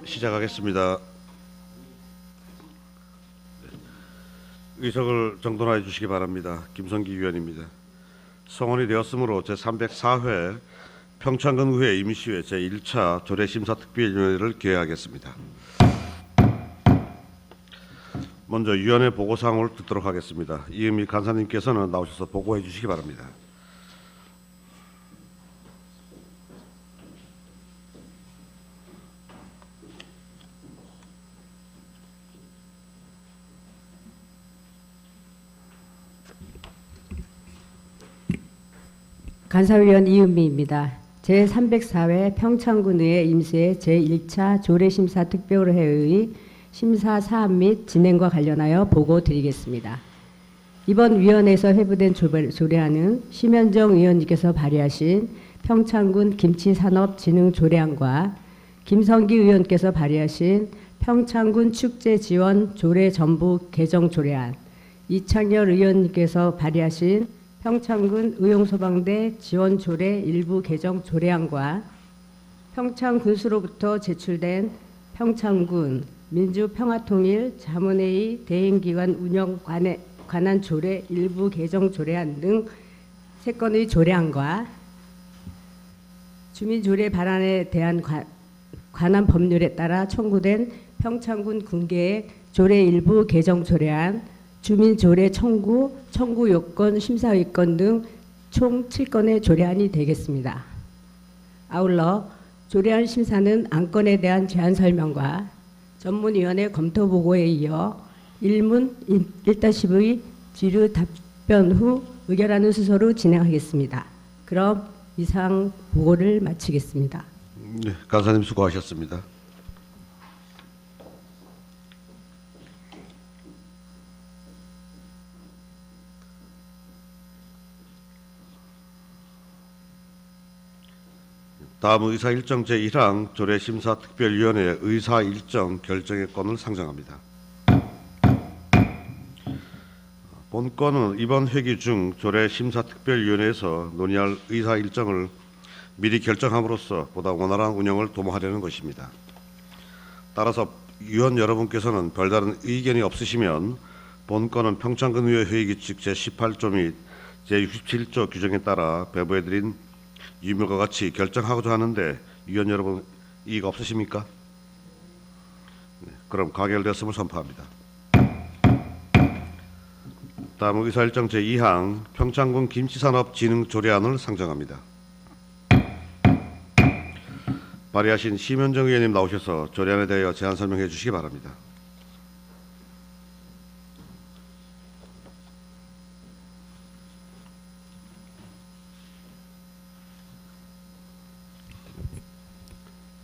시작하겠습니다. 의석을 정돈하여 주시기 바랍니다. 김성기 위원입니다. 성원이 되었으므로 제304회 평창군의회 임시회 제1차 조례심사특별위원회를 개회하겠습니다. 먼저 위원회 보고사항을 듣도록 하겠습니다. 이은미 간사님께서는 나오셔서 보고해 주시기 바랍니다. 간사위원 이은미입니다. 제304회 평창군의회 임시회 제1차 조례심사특별회의 심사 사안 및 진행과 관련하여 보고 드리겠습니다. 이번 위원회에서 회부된 조례안은 심현정 의원님께서 발의하신 평창군 김치산업진흥조례안과 김성기 의원께서 발의하신 평창군 축제지원 조례전부 개정조례안, 이창열 의원님께서 발의하신 평창군 의용소방대 지원조례 일부 개정 조례안과 평창군수로부터 제출된 평창군 민주평화통일 자문회의 대행기관 운영 관한 조례 일부 개정 조례안 등 3건의 조례안과 주민조례 발안에 대한 관한 법률에 따라 청구된 평창군 군계의 조례 일부 개정 조례안, 주민조례 청구 요건, 심사의건 등 총 7건의 조례안이 되겠습니다. 아울러 조례안 심사는 안건에 대한 제안 설명과 전문위원회 검토 보고에 이어 1문 1-10의 질의 답변 후 의결하는 순서로 진행하겠습니다. 그럼 이상 보고를 마치겠습니다. 네, 간사님 수고하셨습니다. 다음 의사일정 제1항 조례심사특별위원회 의사일정 결정의 건을 상정합니다. 본건은 이번 회기 중 조례심사특별위원회에서 논의할 의사일정을 미리 결정함으로써 보다 원활한 운영을 도모하려는 것입니다. 따라서 위원 여러분께서는 별다른 의견이 없으시면 본건은 평창군의회 회의규칙 제18조 및 제67조 규정에 따라 배부해드린 유명과 같이 결정하고자 하는데 위원 여러분 이의 없으십니까? 네, 그럼 가결되었음을 선포합니다. 다음 의사일정 제2항 평창군 김치산업진흥조례안을 상정합니다. 발의하신 심현정 의원님 나오셔서 조례안에 대하여 제안 설명해 주시기 바랍니다.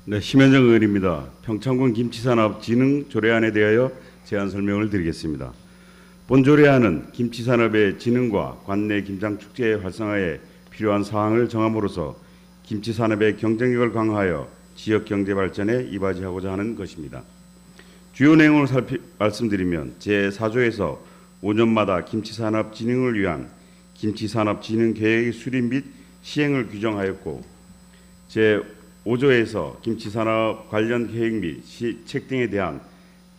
네, 심현정 의원입니다. 평창군 김치산업진흥 조례안에 대하여 제안 설명을 드리겠습니다. 본 조례안은 김치산업의 진흥과 관내 김장축제의 활성화에 필요한 사항을 정함으로써 김치산업의 경쟁력을 강화하여 지역 경제 발전에 이바지하고자 하는 것입니다. 주요 내용을 말씀드리면 제4조에서 5년마다 김치산업 진흥을 위한 김치산업 진흥계획의 수립 및 시행을 규정하였고 제5조에서 김치산업 관련 계획 및 시책 등에 대한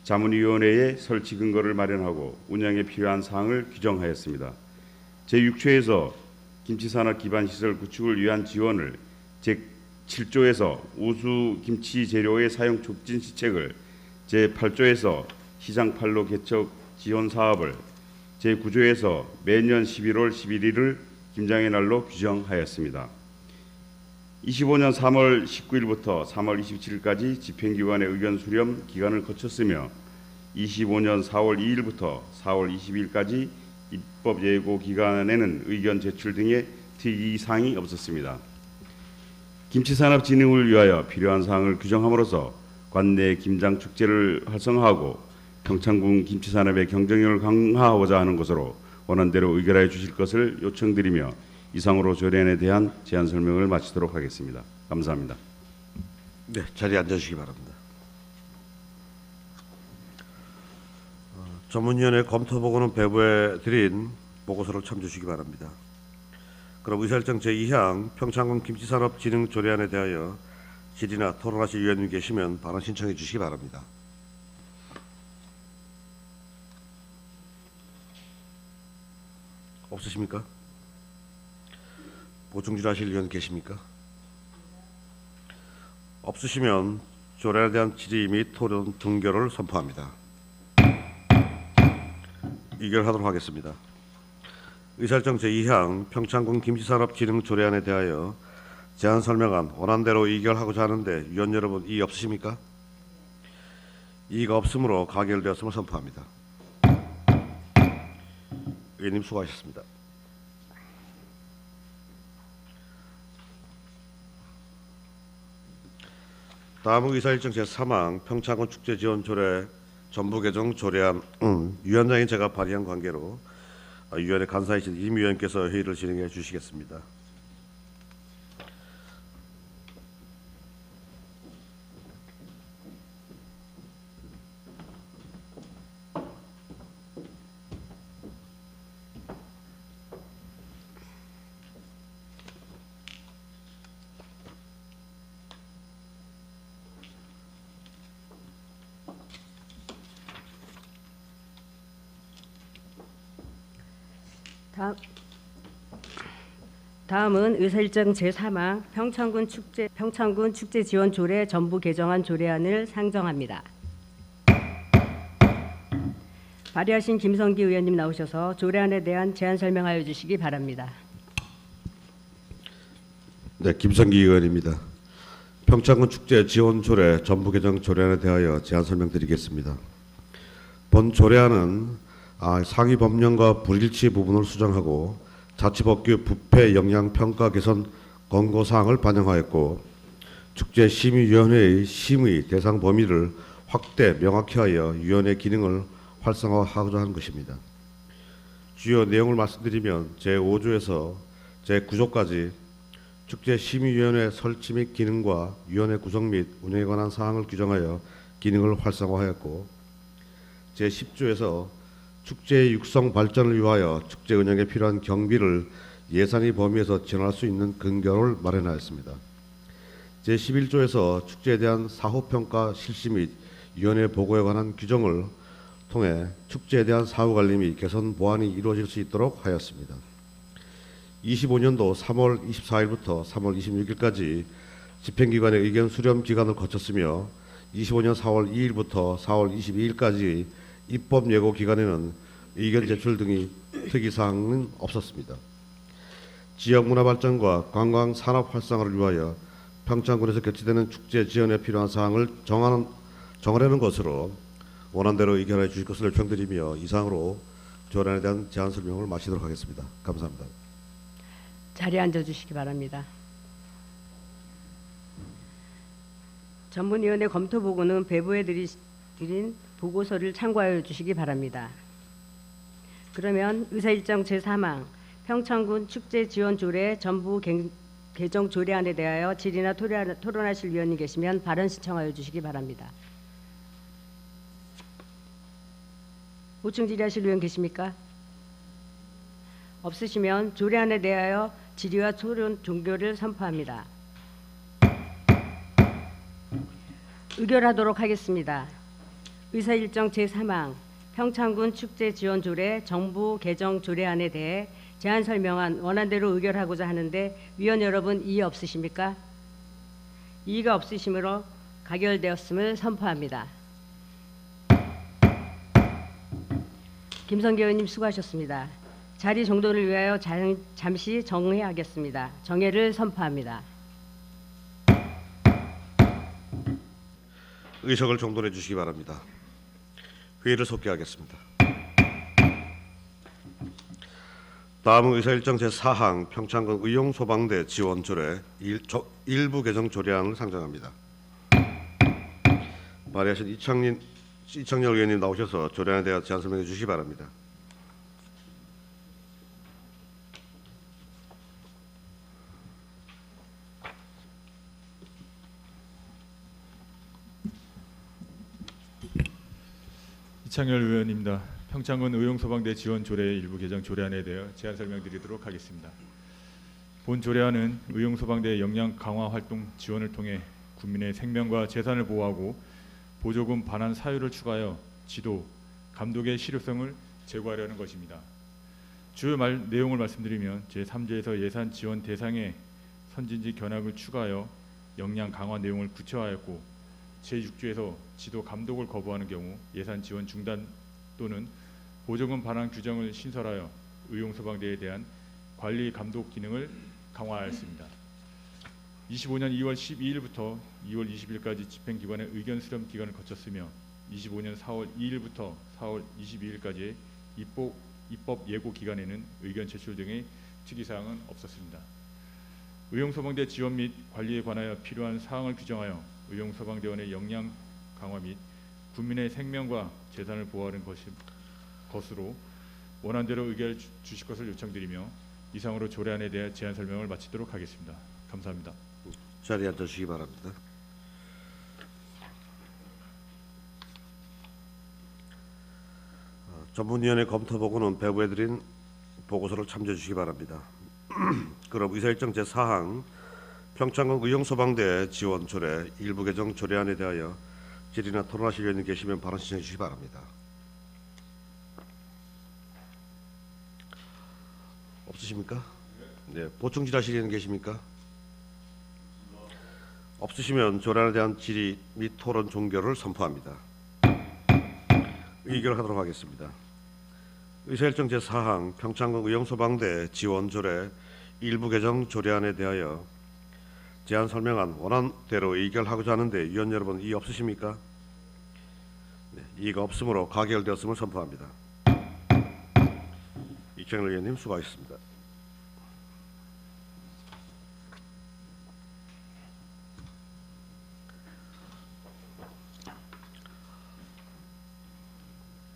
자문위원회의 설치 근거를 마련하고 운영에 필요한 사항을 규정하였습니다. 제6조에서 김치산업 기반 시설 구축을 위한 지원을, 제7조에서 우수 김치 재료의 사용 촉진 시책을, 제8조에서 시장 판로 개척 지원 사업을, 제9조에서 매년 11월 11일을 김장의 날로 규정하였습니다. 25년 3월 19일부터 3월 27일까지 집행기관의 의견 수렴 기간을 거쳤으며 25년 4월 2일부터 4월 22일까지 입법 예고 기간에는 의견 제출 등의 특이사항이 없었습니다. 김치산업 진흥을 위하여 필요한 사항을 규정함으로써 관내 김장축제를 활성화하고 평창군 김치산업의 경쟁력을 강화하고자 하는 것으로 원안대로 의결하여 주실 것을 요청드리며 이상으로 조례안에 대한 제안 설명을 마치도록 하겠습니다. 감사합니다. 네, 자리에 앉으시기 바랍니다. 전문위원회 검토 보고는 배부해 드린 보고서를 참조하시기 바랍니다. 그럼 의사일정 제2항 평창군 김치산업진흥조례안에 대하여 질의나 토론하실 위원님 계시면 발언 신청해 주시기 바랍니다. 없으십니까? 보충 질의하실 위원 계십니까? 없으시면 조례에 대한 질의 및 토론 종결을 선포합니다. 의결하도록 하겠습니다. 의사일정 제2항 평창군 김치산업진흥조례안에 대하여 제안 설명안 원안대로 의결하고자 하는데 위원 여러분 이의 없으십니까? 이의가 없으므로 가결되었음을 선포합니다. 의원님 수고하셨습니다. 다음은 의사일정 제3항 평창군 축제지원조례 전부 개정 조례안 위원장인 제가 발의한 관계로 위원회 간사이신 임 위원께서 회의를 진행해 주시겠습니다. 다음은 의사일정 제3항 평창군 축제 지원 조례 전부 개정안 조례안을 상정합니다. 발의하신 김성기 의원님 나오셔서 조례안에 대한 제안 설명하여 주시기 바랍니다. 네, 김성기 의원입니다. 평창군 축제 지원 조례 전부 개정 조례안에 대하여 제안 설명드리겠습니다. 본 조례안은 상위 법령과 불일치 부분을 수정하고 자치법규 부패 영향 평가 개선 권고 사항을 반영하였고 축제 심의위원회의 심의 대상 범위를 확대 명확히 하여 위원회 기능을 활성화하고자 하는 것입니다. 주요 내용을 말씀드리면 제5조에서 제9조까지 축제 심의위원회 설치 및 기능과 위원회 구성 및 운영에 관한 사항을 규정하여 기능을 활성화하였고 제10조에서 축제의 육성 발전을 위하여 축제 운영에 필요한 경비를 예산의 범위에서 지원할 수 있는 근거를 마련하였습니다. 제11조에서 축제에 대한 사후평가 실시 및 위원회 보고에 관한 규정을 통해 축제에 대한 사후관리 및 개선 보완이 이루어질 수 있도록 하였습니다. 25년도 3월 24일부터 3월 26일까지 집행기관의 의견 수렴 기간을 거쳤으며 25년 4월 2일부터 4월 22일까지 입법 예고 기간에는 의견 제출 등의 특이사항은 없었습니다. 지역 문화 발전과 관광 산업 활성화를 위하여 평창군에서 개최되는 축제 지원에 필요한 사항을 정하려는 것으로 원안대로 의견해 주실 것을 요청드리며 이상으로 조례안에 대한 제안 설명을 마치도록 하겠습니다. 감사합니다. 자리에 앉아주시기 바랍니다. 전문위원회 검토 보고는 배부에 드린 보고서를 참고하여 주시기 바랍니다. 그러면 의사일정 제3항 평창군 축제 지원 조례 전부 개정 조례안에 대하여 질의나 토론하실 위원이 계시면 발언 신청하여 주시기 바랍니다. 보충 질의하실 위원 계십니까? 없으시면 조례안에 대하여 질의와 토론 종결을 선포합니다. 의결하도록 하겠습니다. 의사일정 제3항 평창군 축제 지원 조례 정부 개정 조례안에 대해 제안 설명안 원안대로 의결하고자 하는데 위원 여러분 이의 없으십니까? 이의가 없으시므로 가결되었음을 선포합니다. 김성기 의원님 수고하셨습니다. 자리 정돈을 위하여 잠시 정회하겠습니다. 정회를 선포합니다. 의석을 정돈해 주시기 바랍니다. 회의를 속개하겠습니다. 다음은 의사일정 제4항 평창군 의용소방대 지원조례 일부 개정 조례안을 상정합니다. 발의하신 이창렬 의원님 나오셔서 조례안에 대한 제안 설명해 주시기 바랍니다. 이창렬 의원입니다. 평창군 의용소방대 지원 조례 일부 개정 조례안에 대해 제안 설명드리도록 하겠습니다. 본 조례안은 의용소방대 역량 강화 활동 지원을 통해 국민의 생명과 재산을 보호하고 보조금 반환 사유를 추가하여 지도, 감독의 실효성을 제고하려는 것입니다. 주요 내용을 말씀드리면 제3조에서 예산 지원 대상에 선진지 견학을 추가하여 역량 강화 내용을 구체화하였고, 제6조에서 지도 감독을 거부하는 경우 예산 지원 중단 또는 보조금 반환 규정을 신설하여 의용소방대에 대한 관리 감독 기능을 강화하였습니다. 25년 2월 12일부터 2월 20일까지 집행기관의 의견 수렴 기간을 거쳤으며 25년 4월 2일부터 4월 22일까지의 입법 예고 기간에는 의견 제출 등의 특이사항은 없었습니다. 의용소방대 지원 및 관리에 관하여 필요한 사항을 규정하여 의용소방대원의 역량 강화 및 국민의 생명과 재산을 보호하는 것으로 원안대로 의결 주실 것을 요청드리며 이상으로 조례안에 대해 제안 설명을 마치도록 하겠습니다. 감사합니다. 자리에 앉으시기 바랍니다. 전문위원회 검토 보고는 배부해드린 보고서를 참조해 주시기 바랍니다. 그럼 의사일정 제4항 평창군 의용소방대 지원 조례 일부 개정 조례안에 대하여 질의나 토론하실 의원님 계시면 발언 신청해 주시기 바랍니다. 없으십니까? 네, 보충 질의하실 의원 계십니까? 없으시면 조례안에 대한 질의 및 토론 종결을 선포합니다. 의결하도록 하겠습니다. 의사일정 제4항 평창군 의용소방대 지원 조례 일부 개정 조례안에 대하여 제안 설명안 원안대로 의결하고자 하는데 위원 여러분 이의 없으십니까? 네, 이의가 없으므로 가결되었음을 선포합니다. 이창열 의원님 수고하셨습니다.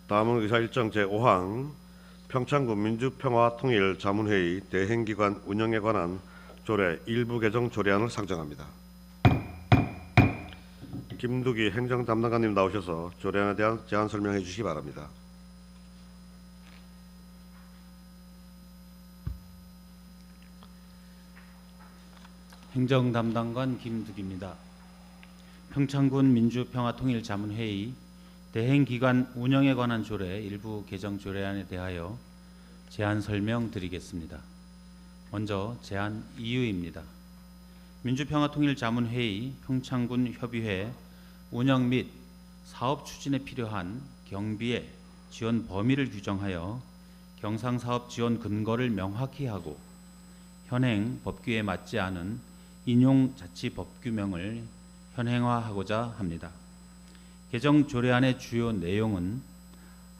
다음은 의사일정 제5항 평창군 민주평화통일자문회의 대행기관 운영에 관한 조례 일부 개정 조례안을 상정합니다. 김두기 행정담당관님 나오셔서 조례안에 대한 제안 설명해 주시기 바랍니다. 행정담당관 김두기입니다. 평창군 민주평화통일자문회의 대행기관 운영에 관한 조례 일부 개정 조례안에 대하여 제안 설명드리겠습니다. 먼저 제안 이유입니다. 민주평화통일자문회의 평창군 협의회 운영 및 사업 추진에 필요한 경비의 지원 범위를 규정하여 경상사업 지원 근거를 명확히 하고 현행 법규에 맞지 않은 인용자치법규명을 현행화하고자 합니다. 개정 조례안의 주요 내용은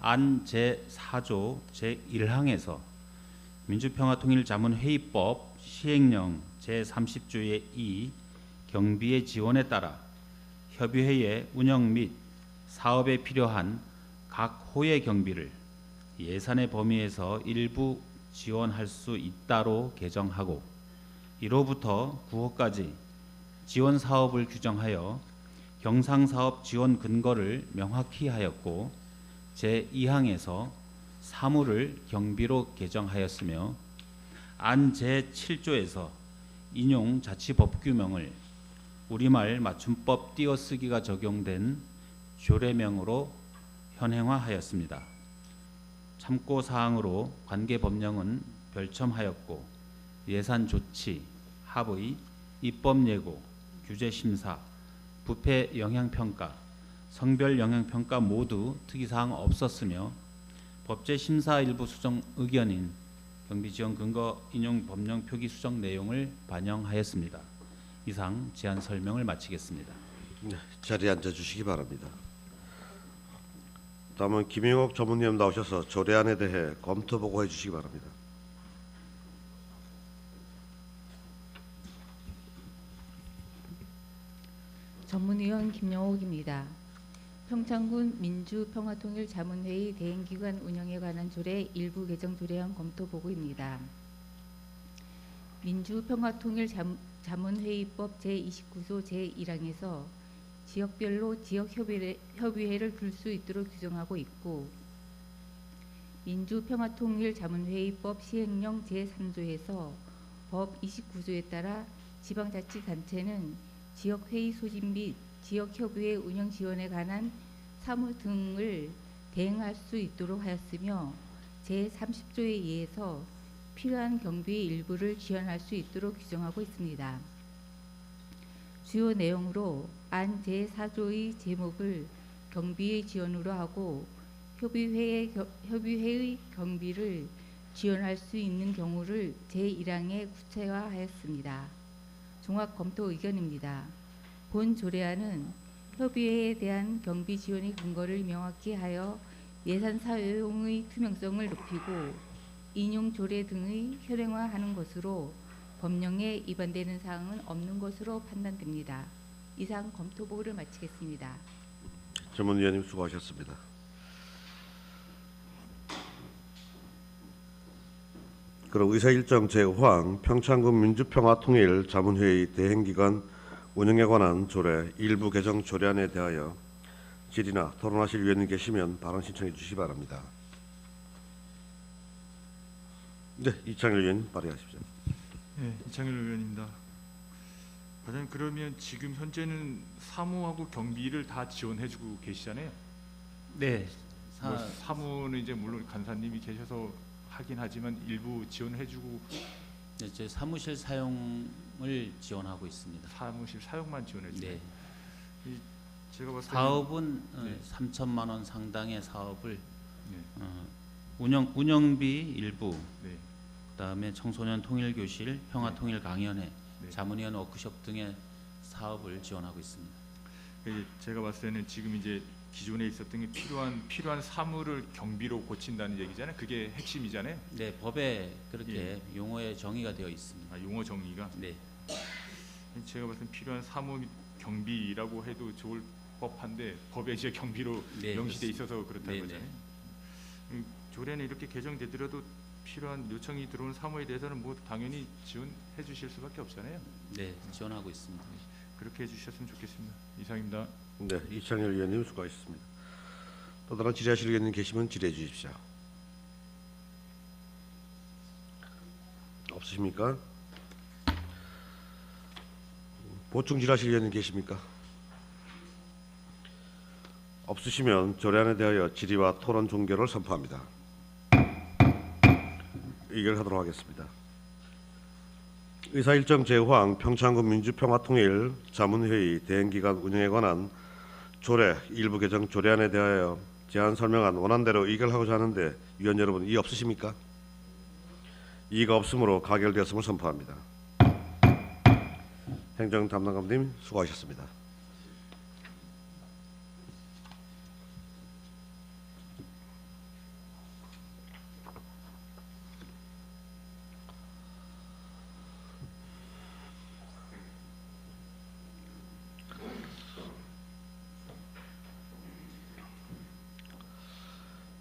안 제4조 제1항에서 민주평화통일자문회의법 시행령 제30조의 2 경비의 지원에 따라 협의회의 운영 및 사업에 필요한 각 호의 경비를 예산의 범위에서 일부 지원할 수 있다로 개정하고 1호부터 9호까지 지원 사업을 규정하여 경상사업 지원 근거를 명확히 하였고 제2항에서 사무를 경비로 개정하였으며 안 제7조에서 인용 자치법규명을 우리말 맞춤법 띄어쓰기가 적용된 조례명으로 현행화하였습니다. 참고사항으로 관계법령은 별첨하였고 예산 조치, 합의, 입법예고, 규제심사, 부패 영향평가, 성별 영향평가 모두 특이사항 없었으며 법제심사 일부 수정 의견인 경비지원 근거 인용 법령 표기 수정 내용을 반영하였습니다. 이상 제안 설명을 마치겠습니다. 네, 자리에 앉아주시기 바랍니다. 다음은 김영옥 전문위원 나오셔서 조례안에 대해 검토 보고해 주시기 바랍니다. 전문위원 김영옥입니다. 평창군 민주평화통일자문회의 대행기관 운영에 관한 조례 일부 개정 조례안 검토 보고입니다. 민주평화통일자문회의법 제29조 제1항에서 지역별로 지역협의회를 둘 수 있도록 규정하고 있고 민주평화통일자문회의법 시행령 제3조에서 법 29조에 따라 지방자치단체는 지역회의 소집 및 지역협의회 운영 지원에 관한 사무 등을 대행할 수 있도록 하였으며 제30조에 의해서 필요한 경비의 일부를 지원할 수 있도록 규정하고 있습니다. 주요 내용으로 안 제4조의 제목을 경비의 지원으로 하고 협의회의 경비를 지원할 수 있는 경우를 제1항에 구체화하였습니다. 종합 검토 의견입니다. 본 조례안은 협의회에 대한 경비 지원의 근거를 명확히 하여 예산 사용의 투명성을 높이고 인용 조례 등의 현행화하는 것으로 법령에 위반되는 사항은 없는 것으로 판단됩니다. 이상 검토 보고를 마치겠습니다. 전문위원님 수고하셨습니다. 그럼 의사일정 제5항 평창군 민주평화통일 자문회의 대행기관 운영에 관한 조례 일부 개정 조례안에 대하여 질의나 토론하실 위원님 계시면 발언 신청해 주시기 바랍니다. 네, 이창일 의원 발의하십시오. 네, 이창일 의원입니다. 과장님, 그러면 지금 현재는 사무하고 경비를 다 지원해주고 계시잖아요. 네. 뭐 사무는 이제 물론 간사님이 계셔서 하긴 하지만 일부 지원해주고 네, 제 사무실 사용을 지원하고 있습니다. 사무실 사용만 지원해주고. 네. 제가 봤을 때 사업은 네. 3천만 원 상당의 사업을 네. 운영비 일부, 네. 그다음에 청소년 통일교실, 평화통일강연회, 네. 자문위원 워크숍 등의 사업을 지원하고 있습니다. 제가 봤을 때는 지금 이제 기존에 있었던 게 필요한 사무를 경비로 고친다는 얘기잖아요. 그게 핵심이잖아요. 네, 법에 그렇게 용어의 정의가 되어 있습니다. 아, 용어 정의가. 네, 제가 봤을 때 필요한 사무 및 경비라고 해도 좋을 법한데 법에 이제 경비로 네, 명시돼 그렇습니다. 있어서 그렇다는 네, 거잖아요. 조례는 이렇게 개정되더라도 필요한 요청이 들어온 사무에 대해서는 뭐 당연히 지원해 주실 수밖에 없잖아요. 네, 지원하고 있습니다. 그렇게 해주셨으면 좋겠습니다. 이상입니다. 네, 이창일 의원님 수고하셨습니다. 또 다른 질의하실 의원님 계시면 질의해 주십시오. 없으십니까? 보충 질의하실 의원님 계십니까? 없으시면 조례안에 대하여 질의와 토론 종결을 선포합니다. 의결하도록 하겠습니다. 의사일정 제5항 평창군 민주평화통일 자문회의 대행기관 운영에 관한 조례 일부 개정 조례안에 대하여 제안 설명안 원안대로 의결하고자 하는데 위원 여러분 이의 없으십니까? 이의가 없으므로 가결되었음을 선포합니다. 행정 담당관님 수고하셨습니다.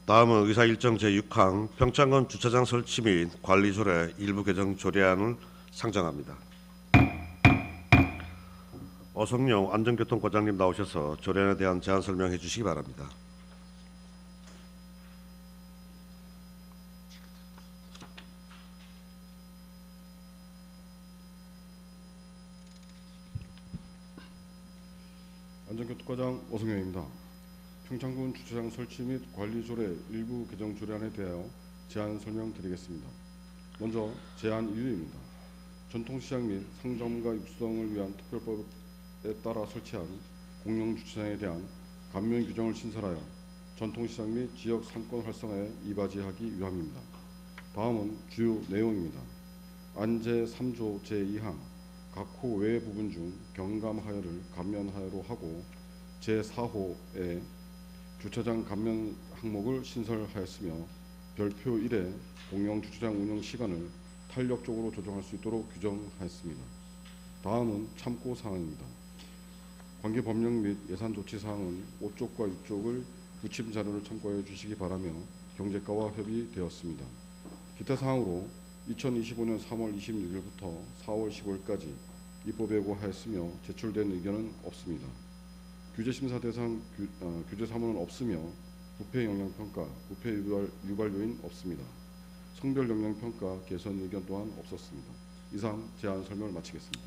다음은 의사일정 제6항 평창군 주차장 설치 및 관리 조례 일부 개정 조례안을 상정합니다. 어성용 안전교통과장님 나오셔서 조례안에 대한 제안 설명해 주시기 바랍니다. 안전교통과장 오성영입니다. 평창군 주차장 설치 및 관리 조례 일부 개정 조례안에 대하여 제안 설명드리겠습니다. 먼저 제안 1위입니다. 전통시장 및 상점가 육성을 위한 특별법에 따라 설치한 공영 주차장에 대한 감면 규정을 신설하여 전통시장 및 지역 상권 활성화에 이바지하기 위함입니다. 다음은 주요 내용입니다. 안제 3조 제2항 각 호 외 부분 중 경감하여를 감면하여로 하고 제4호에 주차장 감면 항목을 신설하였으며 별표 1에 공영 주차장 운영 시간을 탄력적으로 조정할 수 있도록 규정하였습니다. 다음은 참고 사항입니다. 관계 법령 및 예산 조치 사항은 5쪽과 6쪽을 부침 자료를 참고해 주시기 바라며 경제과와 협의되었습니다. 기타 사항으로 2025년 3월 26일부터 4월 15일까지 입법 예고하였으며 제출된 의견은 없습니다. 규제 심사 대상 규제 사무는 없으며 부패 영향 평가, 부패 유발 요인 없습니다. 성별 영향 평가 개선 의견 또한 없었습니다. 이상 제안 설명을 마치겠습니다.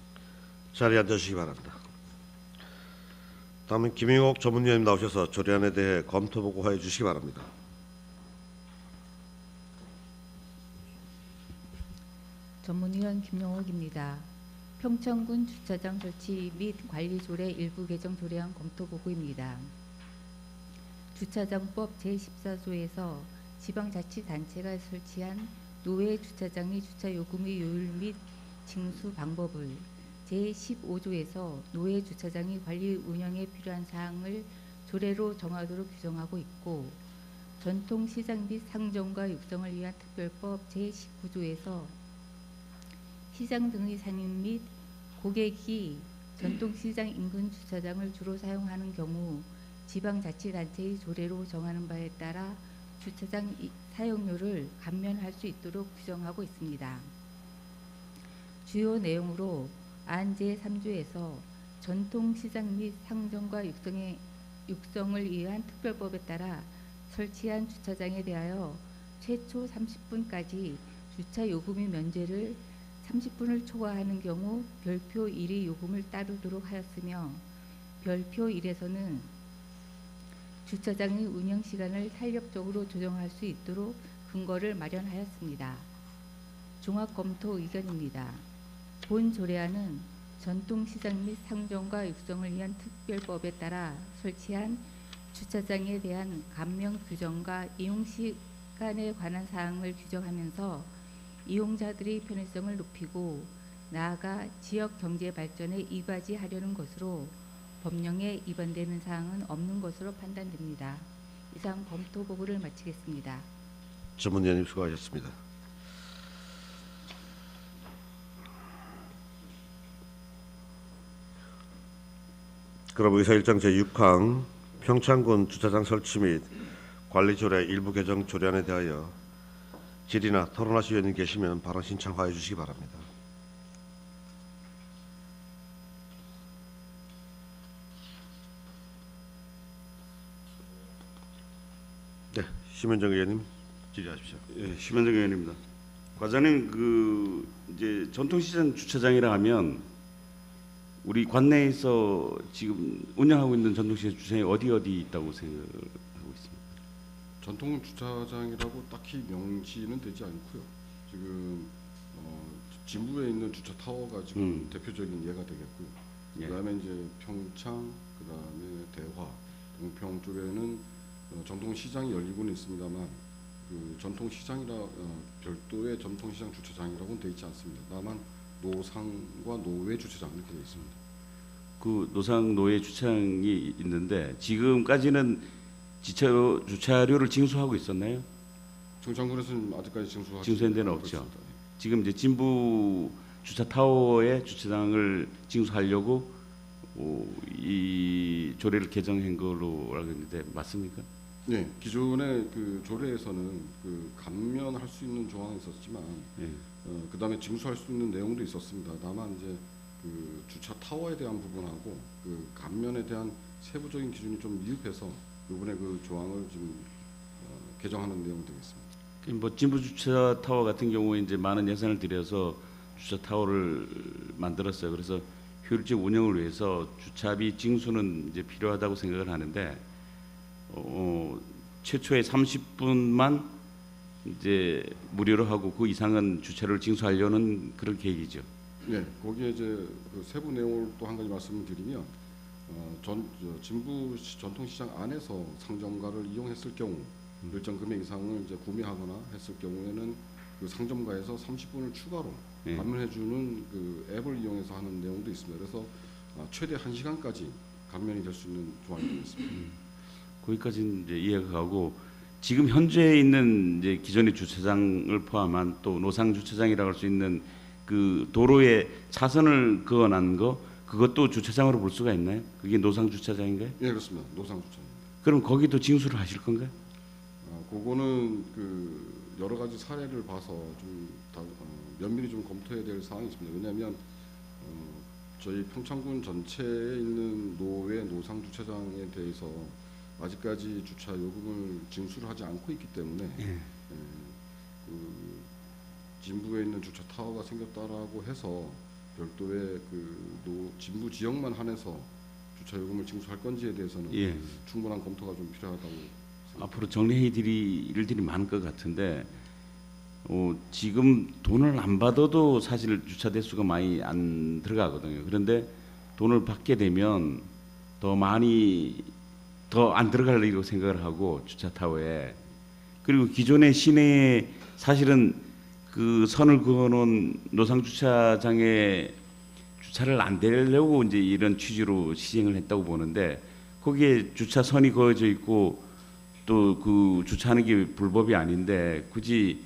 자리에 앉으시기 바랍니다. 다음은 김영옥 전문위원님 나오셔서 조례안에 대해 검토 보고해 주시기 바랍니다. 전문위원 김영옥입니다. 평창군 주차장 설치 및 관리 조례 일부 개정 조례안 검토 보고입니다. 주차장법 제14조에서 지방자치단체가 설치한 노외 주차장의 주차 요금의 요율 및 징수 방법을, 제15조에서 노외 주차장의 관리 운영에 필요한 사항을 조례로 정하도록 규정하고 있고, 전통시장 및 상점과 육성을 위한 특별법 제19조에서 시장 등의 상인 및 고객이 전통시장 인근 주차장을 주로 사용하는 경우 지방자치단체의 조례로 정하는 바에 따라 주차장 사용료를 감면할 수 있도록 규정하고 있습니다. 주요 내용으로 안 제3조에서 전통시장 및 상점과 육성을 위한 특별법에 따라 설치한 주차장에 대하여 최초 30분까지 주차 요금의 면제를 30분을 초과하는 경우 별표 1의 요금을 따르도록 하였으며, 별표 1에서는 주차장의 운영 시간을 탄력적으로 조정할 수 있도록 근거를 마련하였습니다. 종합 검토 의견입니다. 본 조례안은 전통시장 및 상점과 육성을 위한 특별법에 따라 설치한 주차장에 대한 감면 규정과 이용 시간에 관한 사항을 규정하면서 이용자들의 편의성을 높이고 나아가 지역 경제 발전에 이바지하려는 것으로 법령에 위반되는 사항은 없는 것으로 판단됩니다. 이상 검토 보고를 마치겠습니다. 전문위원님 수고하셨습니다. 그럼 의사일정 제6항 평창군 주차장 설치 및 관리 조례 일부 개정 조례안에 대하여 질의나 토론하실 의원님 계시면 발언 신청하여 주시기 바랍니다. 네, 심현정 의원님 질의하십시오. 예, 심현정 의원입니다. 과장님, 이제 전통시장 주차장이라 하면 우리 관내에서 지금 운영하고 있는 전통시장 주차장이 어디 있다고 생각하고 있습니다. 전통 주차장이라고 딱히 명시는 되지 않고요. 지금 진부에 있는 주차 타워가 지금 대표적인 예가 되겠고요. 예. 그다음에 이제 평창, 그다음에 대화, 동평 쪽에는 전통 시장이 열리고는 있습니다만 그 전통 시장이라 별도의 전통 시장 주차장이라고는 되어 있지 않습니다. 다만 노상과 노외 주차장 이렇게 되어 있습니다. 그 노상 노예 주차장이 있는데 지금까지는 주차료를 징수하고 있었나요? 청창군에서는 아직까지 징수한 데는 없죠. 지금 이제 진부 주차 타워에 주차장을 징수하려고 이 조례를 개정한 걸로 알고 있는데 맞습니까? 네, 기존의 그 조례에서는 그 감면할 수 있는 조항이 있었지만, 예. 그다음에 징수할 수 있는 내용도 있었습니다. 다만 이제 그 주차 타워에 대한 부분하고 그 감면에 대한 세부적인 기준이 좀 미흡해서 이번에 그 조항을 지금 개정하는 내용이 되겠습니다. 뭐 진부 주차 타워 같은 경우에 이제 많은 예산을 들여서 주차 타워를 만들었어요. 그래서 효율적 운영을 위해서 주차비 징수는 이제 필요하다고 생각을 하는데 최초에 30분만 이제 무료로 하고 그 이상은 주차료를 징수하려는 그런 계획이죠. 네, 거기에 이제 그 세부 내용을 또 한 가지 말씀드리면 진부 전통시장 안에서 상점가를 이용했을 경우 일정 금액 이상을 이제 구매하거나 했을 경우에는 그 상점가에서 30분을 추가로 예. 감면해주는 그 앱을 이용해서 하는 내용도 있습니다. 그래서 최대 1시간까지 감면이 될 수 있는 조항이 되겠습니다. 거기까지는 이제 이해가 가고 지금 현재 있는 이제 기존의 주차장을 포함한 또 노상 주차장이라고 할 수 있는 그 도로에 차선을 그어난 거 그것도 주차장으로 볼 수가 있나요? 그게 노상 주차장인가요? 예, 그렇습니다. 노상 주차장. 그럼 거기도 징수를 하실 건가요? 그거는 그 여러 가지 사례를 봐서 좀 면밀히 좀 검토해야 될 사항이 있습니다. 왜냐하면 저희 평창군 전체에 있는 노외 노상 주차장에 대해서 아직까지 주차 요금을 징수를 하지 않고 있기 때문에 그 진부에 있는 주차 타워가 생겼다라고 해서 별도의 그 진부 지역만 한해서 주차 요금을 징수할 건지에 대해서는 예. 충분한 검토가 좀 필요하다고 생각합니다. 앞으로 정리해야 될 일들이 많을 것 같은데 지금 돈을 안 받아도 사실 주차 대수가 많이 안 들어가거든요. 그런데 돈을 받게 되면 더 많이 더 안 들어갈리라고 생각을 하고 주차 타워에 그리고 기존의 시내에 사실은 그 선을 그어놓은 노상 주차장에 주차를 안 되려고 이제 이런 취지로 시행을 했다고 보는데 거기에 주차선이 그어져 있고 또 그 주차하는 게 불법이 아닌데 굳이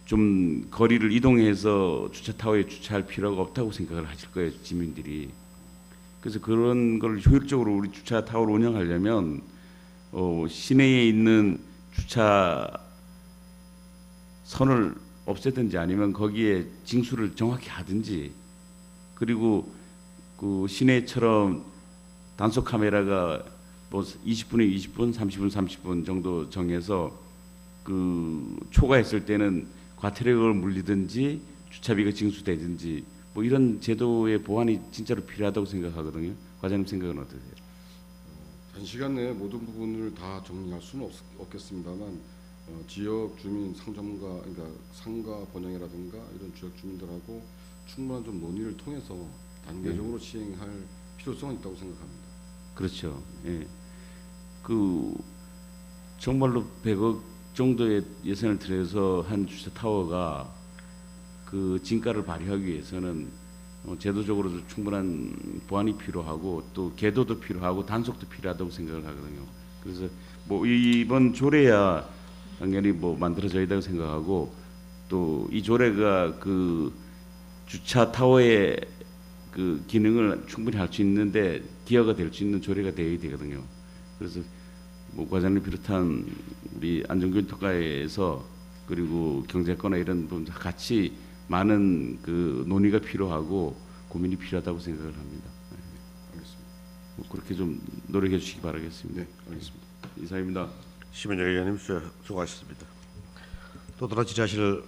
좀 거리를 이동해서 주차 타워에 주차할 필요가 없다고 생각을 하실 거예요, 시민들이. 그래서 그런 걸 효율적으로 우리 주차 타워를 운영하려면 시내에 있는 주차 선을 없애든지 아니면 거기에 징수를 정확히 하든지 그리고 그 시내처럼 단속 카메라가 뭐 20분에 20분, 30분, 30분 정도 정해서 그 초과했을 때는 과태료를 물리든지 주차비가 징수되든지 뭐 이런 제도의 보완이 진짜로 필요하다고 생각하거든요. 과장님 생각은 어떠세요? 단시간 내에 모든 부분을 다 정리할 수는 없겠습니다만 지역 주민 상점가 그러니까 상가 번영이라든가 이런 지역 주민들하고 충분한 좀 논의를 통해서 단계적으로 시행할 필요성은 있다고 생각합니다. 그렇죠. 예. 그 정말로 100억 정도의 예산을 들여서 한 주차 타워가 그 진가를 발휘하기 위해서는 제도적으로도 충분한 보완이 필요하고 또 계도도 필요하고 단속도 필요하다고 생각을 하거든요. 그래서 뭐 이번 조례야 당연히 뭐 만들어져야 된다고 생각하고 또 이 조례가 그 주차 타워의 그 기능을 충분히 할 수 있는데 기여가 될 수 있는 조례가 되어야 되거든요. 그래서 뭐 과장님 비롯한 우리 안정균 특가에서 그리고 경제권이나 이런 부분 같이 많은 그 논의가 필요하고 고민이 필요하다고 생각을 합니다. 알겠습니다. 뭐 그렇게 좀 노력해 주시기 바라겠습니다. 네, 알겠습니다. 이상입니다. 심은정 의원님 수고하셨습니다. 또 다른 질의하실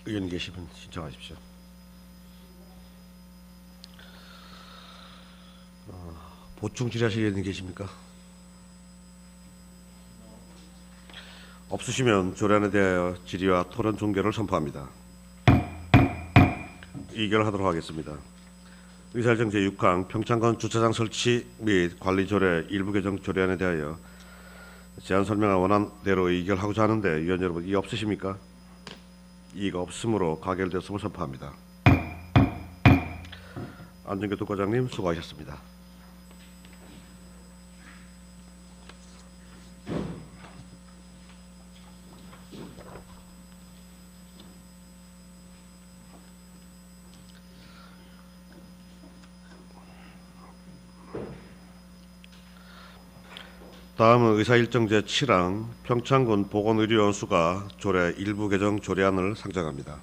의원 계시면 신청하십시오. 보충 질의하실 의원님 계십니까? 없으시면 조례안에 대하여 질의와 토론 종결을 선포합니다. 의결하도록 하겠습니다. 의사일정 제6항 평창건 주차장 설치 및 관리 조례 일부 개정 조례안에 대하여 제안 설명을 원안대로 의결하고자 하는데 위원 여러분 이의 없으십니까? 이의가 없으므로 가결되었음을 선포합니다. 안전교통과장님 수고하셨습니다. 다음은 의사일정 제7항 평창군 보건의료원 수가 조례 일부 개정 조례안을 상정합니다.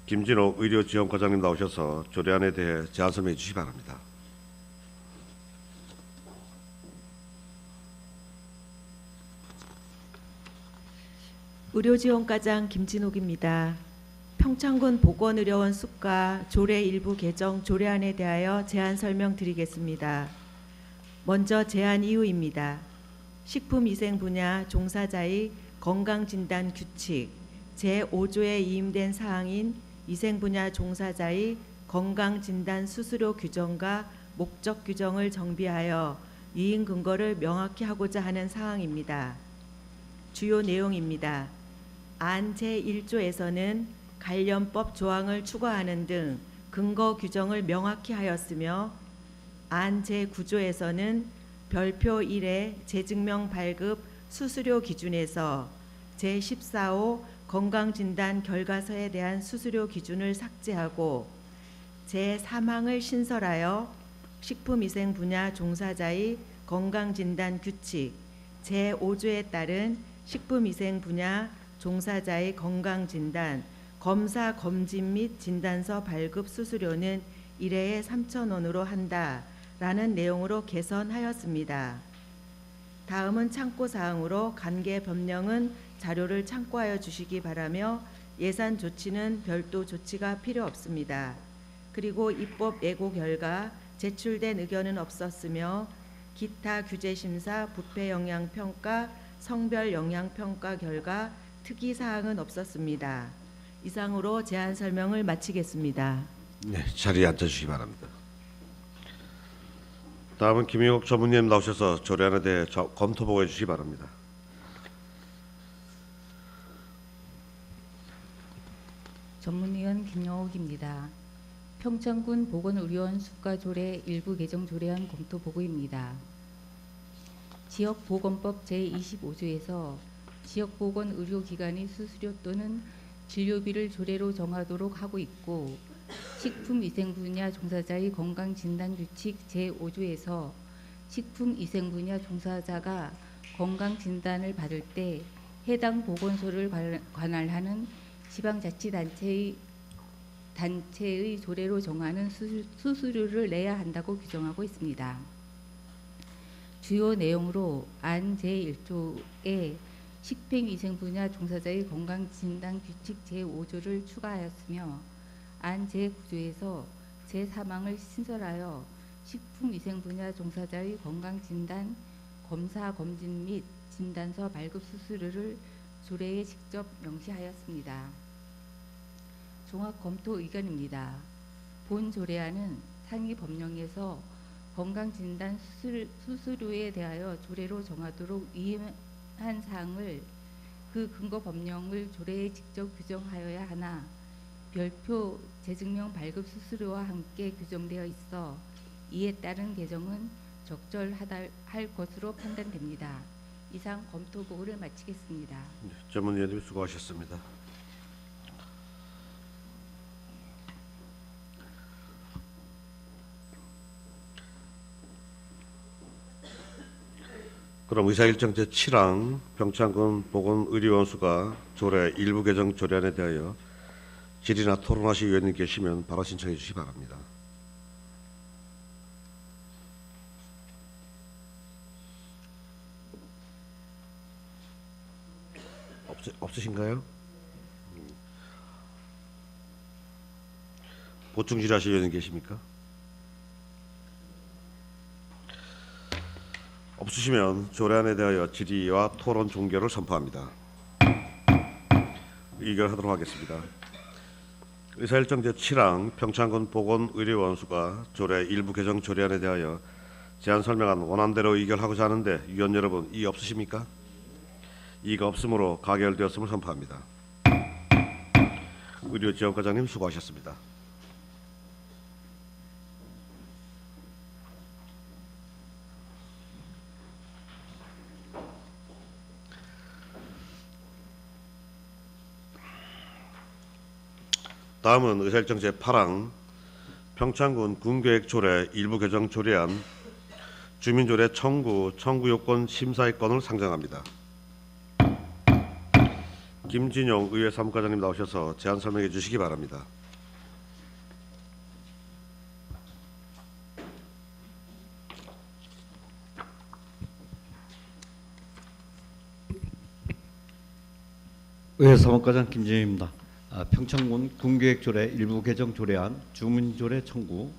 김진호 의료지원과장님 나오셔서 조례안에 대해 제안 설명해 주시기 바랍니다. 의료지원과장 김진옥입니다. 평창군 보건의료원 수가 조례 일부 개정 조례안에 대하여 제안 설명드리겠습니다. 먼저 제안 이유입니다. 식품위생 분야 종사자의 건강진단 규칙 제5조에 이임된 사항인 위생 분야 종사자의 건강진단 수수료 규정과 목적 규정을 정비하여 이인 근거를 명확히 하고자 하는 사항입니다. 주요 내용입니다. 안 제1조에서는 관련법 조항을 추가하는 등 근거 규정을 명확히 하였으며 안 제9조에서는 별표 1의 재증명 발급 수수료 기준에서 제14호 건강진단 결과서에 대한 수수료 기준을 삭제하고 제3항을 신설하여 식품위생 분야 종사자의 건강진단 규칙 제5조에 따른 식품위생 분야 종사자의 건강진단 검사 검진 및 진단서 발급 수수료는 1회에 3,000원으로 한다. 라는 내용으로 개선하였습니다. 다음은 참고사항으로 관계 법령은 자료를 참고하여 주시기 바라며 예산 조치는 별도 조치가 필요 없습니다. 그리고 입법 예고 결과 제출된 의견은 없었으며 기타 규제 심사, 부패 영향 평가, 성별 영향 평가 결과 특이 사항은 없었습니다. 이상으로 제안 설명을 마치겠습니다. 네, 자리에 앉아주시기 바랍니다. 다음은 김영욱 전문위원 나오셔서 조례안에 대해 검토 보고해 주시기 바랍니다. 전문위원 김영옥입니다. 평창군 보건의료원 수가 조례 일부 개정 조례안 검토 보고입니다. 지역보건법 제25조에서 지역보건의료기관이 수수료 또는 진료비를 조례로 정하도록 하고 있고, 식품위생 분야 종사자의 건강진단규칙 제5조에서 식품위생 분야 종사자가 건강진단을 받을 때 해당 보건소를 관할하는 지방자치단체의 조례로 정하는 수수료를 내야 한다고 규정하고 있습니다. 주요 내용으로 안 제1조에 식품위생 분야 종사자의 건강진단규칙 제5조를 추가하였으며, 안 제9조에서 제3항을 신설하여 식품위생 분야 종사자의 건강진단, 검사, 검진 및 진단서 발급 수수료를 조례에 직접 명시하였습니다. 종합 검토 의견입니다. 본 조례안은 상위 법령에서 건강진단 수수료에 대하여 조례로 정하도록 위임한 사항을 그 근거 법령을 조례에 직접 규정하여야 하나 별표 재증명 발급 수수료와 함께 규정되어 있어 이에 따른 개정은 적절할 것으로 판단됩니다. 이상 검토 보고를 마치겠습니다. 전문위원님 수고하셨습니다. 그럼 의사일정 제7항 평창군 보건의료원 수가 조례 일부 개정 조례안에 대하여 질의나 토론하실 의원님 계시면 바로 신청해 주시기 바랍니다. 없으신가요? 보충 질의하실 의원님 계십니까? 없으시면 조례안에 대하여 질의와 토론 종결을 선포합니다. 의결하도록 하겠습니다. 의사일정 제7항 평창군 보건의료원 수가 조례 일부 개정 조례안에 대하여 제안 설명안 원안대로 의결하고자 하는데 위원 여러분 이의 없으십니까? 이의가 없으므로 가결되었음을 선포합니다. 의료지원과장님 수고하셨습니다. 다음은 의사일정 제8항 평창군 군계획 조례 일부 개정 조례안 주민조례 청구 요건 심사의 건을 상정합니다. 김진용 의회 사무과장님 나오셔서 제안 설명해 주시기 바랍니다. 의회 사무과장 김진용입니다. 평창군 군계획조례 일부 개정 조례안 주민조례 청구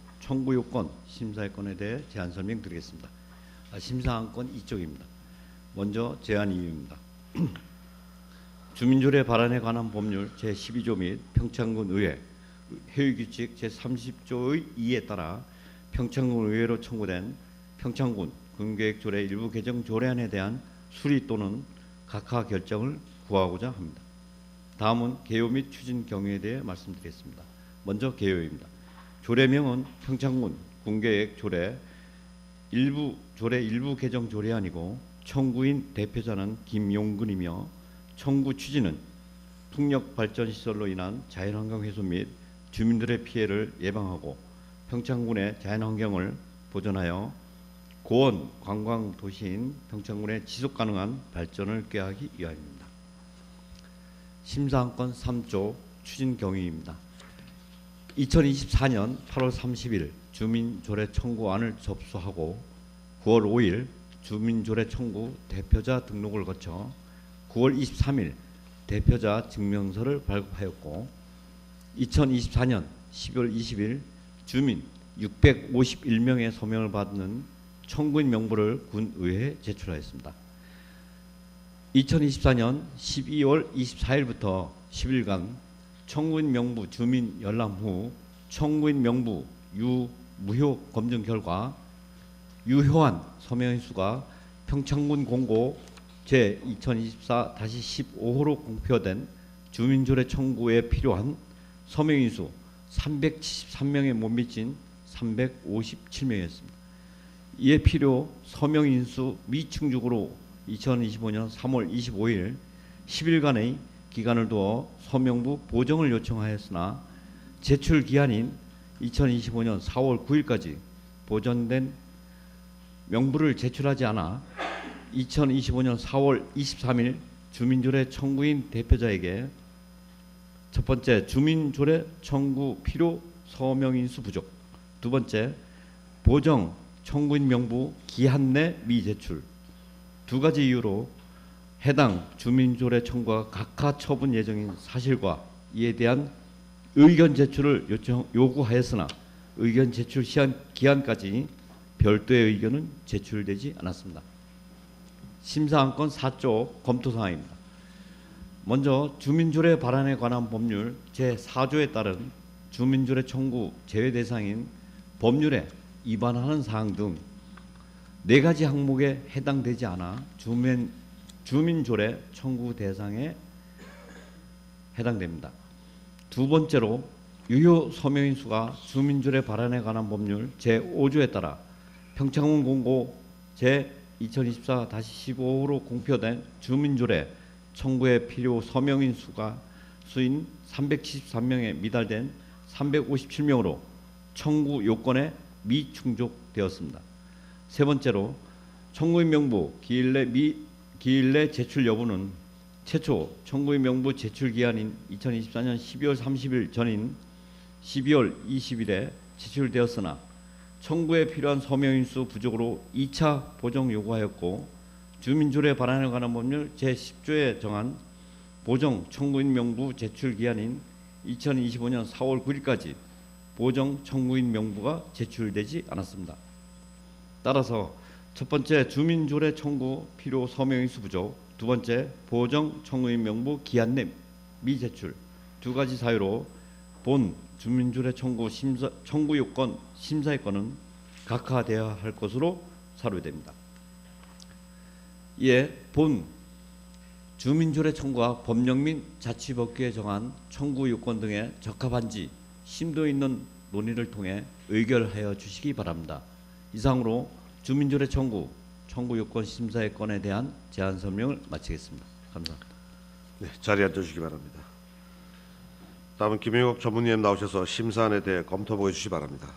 요건 심사의 건에 대해 제안 설명드리겠습니다. 심사한 건 이쪽입니다. 먼저 제안 이유입니다. 주민조례 발안에 관한 법률 제12조 및 평창군 의회 회의규칙 제30조의 2에 따라 평창군 의회로 청구된 평창군 군계획조례 일부 개정 조례안에 대한 수리 또는 각하 결정을 구하고자 합니다. 다음은 개요 및 추진 경위에 대해 말씀드리겠습니다. 먼저 개요입니다. 조례명은 평창군 군계획 조례 일부 개정 조례안이고 청구인 대표자는 김용근이며 청구 취지는 풍력 발전 시설로 인한 자연환경 훼손 및 주민들의 피해를 예방하고 평창군의 자연환경을 보존하여 고원 관광 도시인 평창군의 지속 가능한 발전을 꾀하기 위함입니다. 심사안건 3조 추진 경위입니다. 2024년 8월 30일 주민조례 청구안을 접수하고 9월 5일 주민조례 청구 대표자 등록을 거쳐 9월 23일 대표자 증명서를 발급하였고 2024년 12월 20일 주민 651명의 서명을 받는 청구인 명부를 군의회에 제출하였습니다. 2024년 12월 24일부터 10일간 청구인 명부 주민 열람 후 청구인 명부 무효 검증 결과 유효한 서명인 수가 평창군 공고 제 2024-15호로 공표된 주민조례 청구에 필요한 서명인 수 373명에 못 미친 357명이었습니다. 이에 필요 서명인 수 미충족으로 2025년 3월 25일 10일간의 기간을 두어 서명부 보정을 요청하였으나 제출 기한인 2025년 4월 9일까지 보존된 명부를 제출하지 않아 2025년 4월 23일 주민조례 청구인 대표자에게 첫 번째, 주민조례 청구 필요 서명인수 부족. 두 번째, 보정 청구인 명부 기한 내 미제출. 두 가지 이유로 해당 주민조례 청구가 각하 처분 예정인 사실과 이에 대한 의견 제출을 요구하였으나 의견 제출 기한까지 별도의 의견은 제출되지 않았습니다. 심사안건 4조 검토 사항입니다. 먼저 주민조례 발안에 관한 법률 제4조에 따른 주민조례 청구 제외 대상인 법률에 위반하는 사항 등 4가지 항목에 해당되지 않아 주민조례 청구 대상에 해당됩니다. 두 번째로 유효 서명인 수가 주민조례 발안에 관한 법률 제5조에 따라 평창군 공고 제 2024-15호로 공표된 주민조례 청구에 필요 서명인 수인 373명에 미달된 357명으로 청구 요건에 미충족되었습니다. 세 번째로 청구인 명부 기일 내 제출 여부는 최초 청구인 명부 제출 기한인 2024년 12월 30일 전인 12월 20일에 제출되었으나 청구에 필요한 서명인 수 부족으로 2차 보정 요구하였고 주민조례 발안에 관한 법률 제10조에 정한 보정 청구인 명부 제출 기한인 2025년 4월 9일까지 보정 청구인 명부가 제출되지 않았습니다. 따라서 첫 번째 주민조례 청구 필요 서명인 수 부족, 두 번째 보정 청구인 명부 기한 내 미제출 두 가지 사유로 본 주민조례 청구 요건 심사의 건은 각하되어야 할 것으로 사료됩니다. 이에 본 주민조례 청구가 법령 및 자치법규에 정한 청구 요건 등에 적합한지 심도 있는 논의를 통해 의결하여 주시기 바랍니다. 이상으로 주민조례 청구 요건 심사의 건에 대한 제안 설명을 마치겠습니다. 감사합니다. 네, 자리에 앉으시기 바랍니다. 다음은 김영욱 전문위원 나오셔서 심사안에 대해 검토 보여 주시기 바랍니다.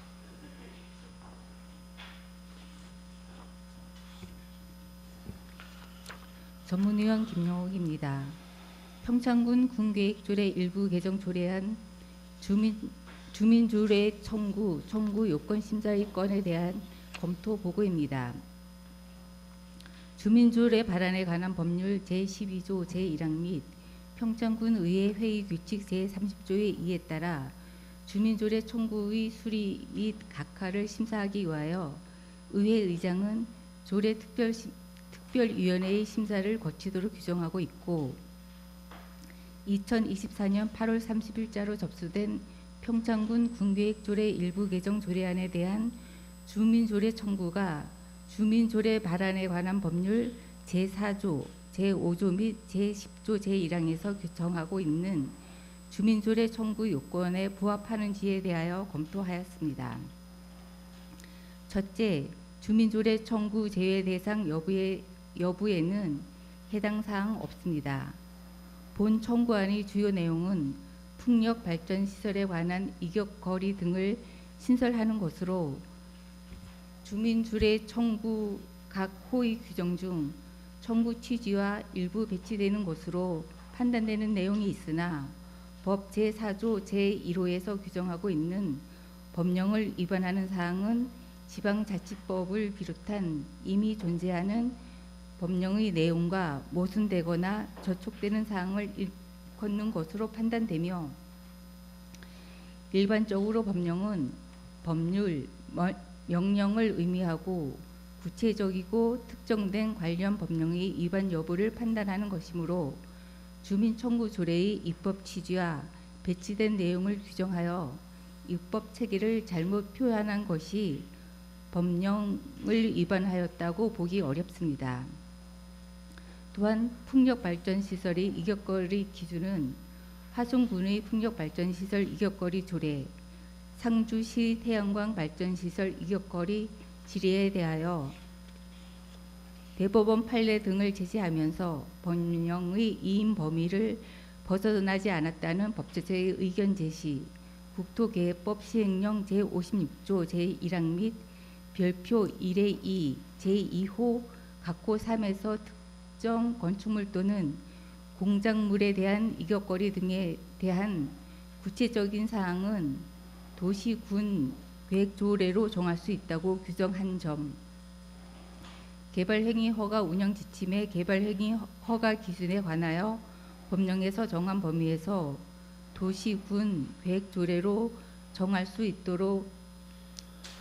전문위원 김영옥입니다. 평창군 군계획조례 일부 개정 조례안 주민조례 청구 요건 심사의 건에 대한 검토 보고입니다. 주민조례 발안에 관한 법률 제12조 제1항 및 평창군 의회 회의 규칙 제30조의 이에 따라 주민조례 청구의 수리 및 각하를 심사하기 위하여 의회 의장은 조례 특별위원회의 심사를 거치도록 규정하고 있고 2024년 8월 30일자로 접수된 평창군 군계획조례 일부 개정 조례안에 대한 주민조례 청구가 주민조례 발안에 관한 법률 제4조, 제5조 및 제10조 제1항에서 규정하고 있는 주민조례 청구 요건에 부합하는지에 대하여 검토하였습니다. 첫째, 주민조례 청구 제외 대상 여부에는 해당 사항 없습니다. 본 청구안의 주요 내용은 풍력 발전 시설에 관한 이격 거리 등을 신설하는 것으로 주민조례 청구 각 호의 규정 중 청구 취지와 일부 배치되는 것으로 판단되는 내용이 있으나 법 제4조 제1호에서 규정하고 있는 법령을 위반하는 사항은 지방자치법을 비롯한 이미 존재하는 법령의 내용과 모순되거나 저촉되는 사항을 일컫는 것으로 판단되며 일반적으로 법령은 법률, 명령을 의미하고 구체적이고 특정된 관련 법령의 위반 여부를 판단하는 것이므로 주민청구 조례의 입법 취지와 배치된 내용을 규정하여 입법 체계를 잘못 표현한 것이 법령을 위반하였다고 보기 어렵습니다. 또한 풍력발전시설의 이격거리 기준은 화순군의 풍력발전시설 이격거리 조례, 상주시 태양광 발전시설 이격거리 질의에 대하여 대법원 판례 등을 제시하면서 법령의 이임 범위를 벗어나지 않았다는 법제처의 의견 제시, 국토계획법 시행령 제56조 제1항 및 별표 1의 2, 제2호 각호 3에서 특정 건축물 또는 공작물에 대한 이격거리 등에 대한 구체적인 사항은 도시군 계획조례로 정할 수 있다고 규정한 점, 개발행위 허가 운영 지침의 개발행위 허가 기준에 관하여 법령에서 정한 범위에서 도시군 계획조례로 정할 수 있도록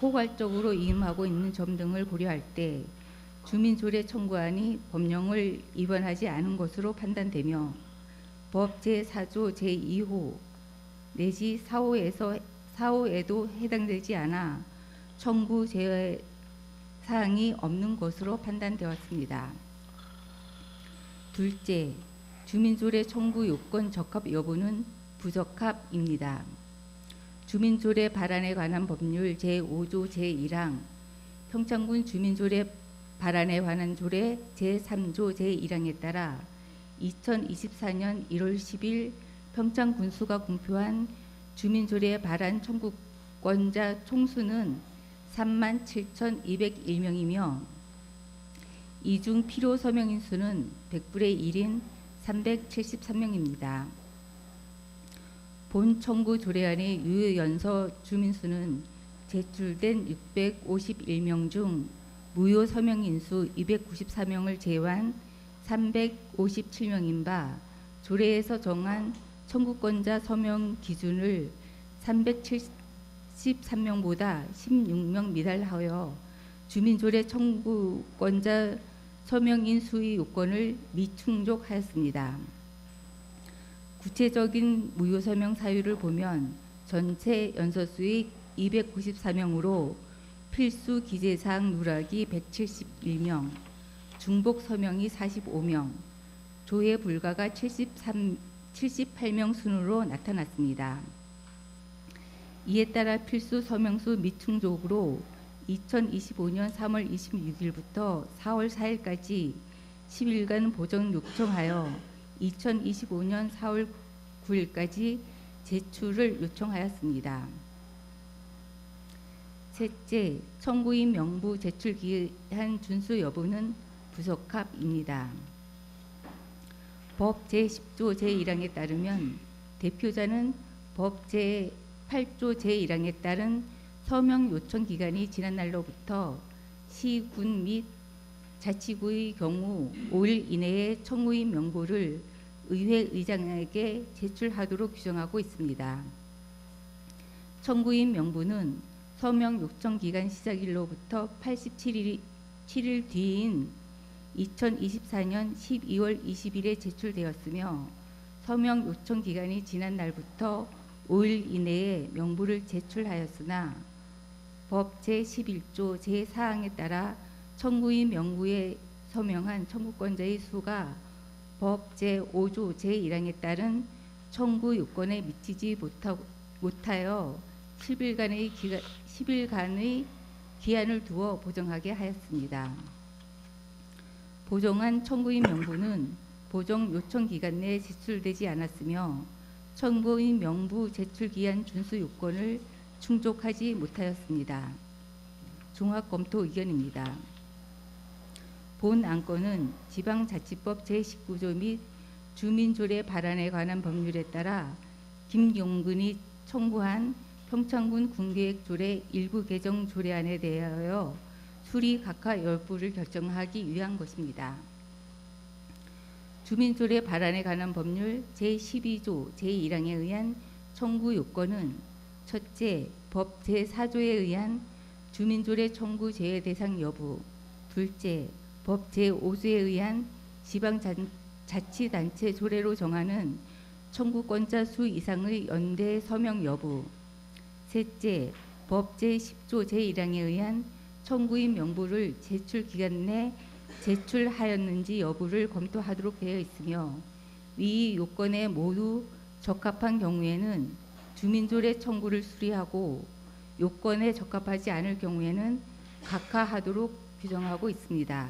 포괄적으로 이임하고 있는 점 등을 고려할 때 주민조례 청구안이 법령을 위반하지 않은 것으로 판단되며 법 제4조 제2호 내지 4호에도 해당되지 않아 청구 제외 사항이 없는 것으로 판단되었습니다. 둘째, 주민조례 청구 요건 적합 여부는 부적합입니다. 주민조례 발안에 관한 법률 제5조 제1항, 평창군 주민조례 발안에 관한 조례 제3조 제1항에 따라 2024년 1월 10일 평창군수가 공표한 주민조례 발안 청구권자 총수는 37,201명이며 이 중 필요 서명인 수는 100분의 1인 373명입니다. 본 청구 조례안의 유효연서 주민수는 제출된 651명 중 무효 서명인 수 294명을 제외한 357명인 바 조례에서 정한 청구권자 서명 기준을 373명보다 16명 미달하여 주민조례 청구권자 서명인 수의 요건을 미충족하였습니다. 구체적인 무효 서명 사유를 보면 전체 연서수의 294명으로 필수 기재사항 누락이 171명, 중복 서명이 45명, 조회 불가가 78명 순으로 나타났습니다. 이에 따라 필수 서명수 미충족으로 2025년 3월 26일부터 4월 4일까지 10일간 보정 요청하여 2025년 4월 9일까지 제출을 요청하였습니다. 셋째, 청구인 명부 제출 기한 준수 여부는 부적합입니다. 법 제10조 제1항에 따르면 대표자는 법 제8조 제1항에 따른 서명 요청 기간이 지난 날로부터 시, 군 및 자치구의 경우 5일 이내에 청구인 명부를 의회 의장에게 제출하도록 규정하고 있습니다. 청구인 명부는 서명 요청 기간 시작일로부터 87일 뒤인 2024년 12월 20일에 제출되었으며 서명 요청 기간이 지난 날부터 5일 이내에 명부를 제출하였으나 법 제11조 제4항에 따라 청구인 명부에 서명한 청구권자의 수가 법 제5조 제1항에 따른 청구 요건에 미치지 못하여 10일간의 기한을 두어 보정하게 하였습니다. 보정한 청구인 명부는 보정 요청 기간 내에 제출되지 않았으며 청구인 명부 제출 기한 준수 요건을 충족하지 못하였습니다. 종합 검토 의견입니다. 본 안건은 지방자치법 제19조 및 주민조례 발안에 관한 법률에 따라 김용근이 청구한 평창군 군계획조례 일부 개정 조례안에 대하여 수리 각하 여부를 결정하기 위한 것입니다. 주민조례 발안에 관한 법률 제12조 제1항에 의한 청구 요건은 첫째, 법 제4조에 의한 주민조례 청구 제외 대상 여부. 둘째, 법 제5조에 의한 지방자치단체 조례로 정하는 청구권자 수 이상의 연대 서명 여부. 셋째, 법 제10조 제1항에 의한 청구인 명부를 제출 기간 내 제출하였는지 여부를 검토하도록 되어 있으며, 위 요건에 모두 적합한 경우에는 주민조례 청구를 수리하고 요건에 적합하지 않을 경우에는 각하하도록 규정하고 있습니다.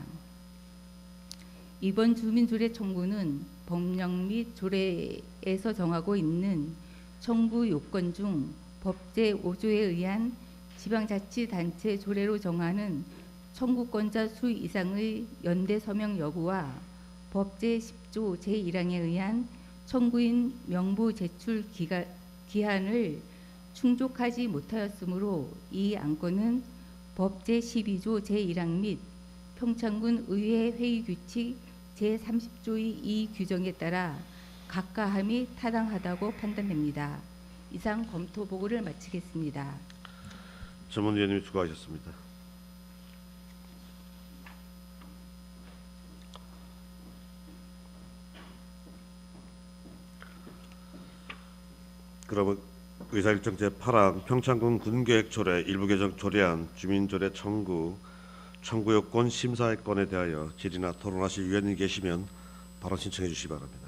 이번 주민조례 청구는 법령 및 조례에서 정하고 있는 청구 요건 중 법 제5조에 의한 지방자치단체 조례로 정하는 청구권자 수 이상의 연대 서명 여부와 법 제10조 제1항에 의한 청구인 명부 제출 기한을 충족하지 못하였으므로 이 안건은 법 제12조 제1항 및 평창군 의회 회의 규칙 제30조의 이 규정에 따라 각하함이 타당하다고 판단됩니다. 이상 검토 보고를 마치겠습니다. 전문위원님 수고하셨습니다. 그러면 의사일정 제8항 평창군 군계획조례 일부 개정 조례안 주민조례 청구요건 심사의 건에 대하여 질의나 토론하실 위원이 계시면 발언 신청해 주시기 바랍니다.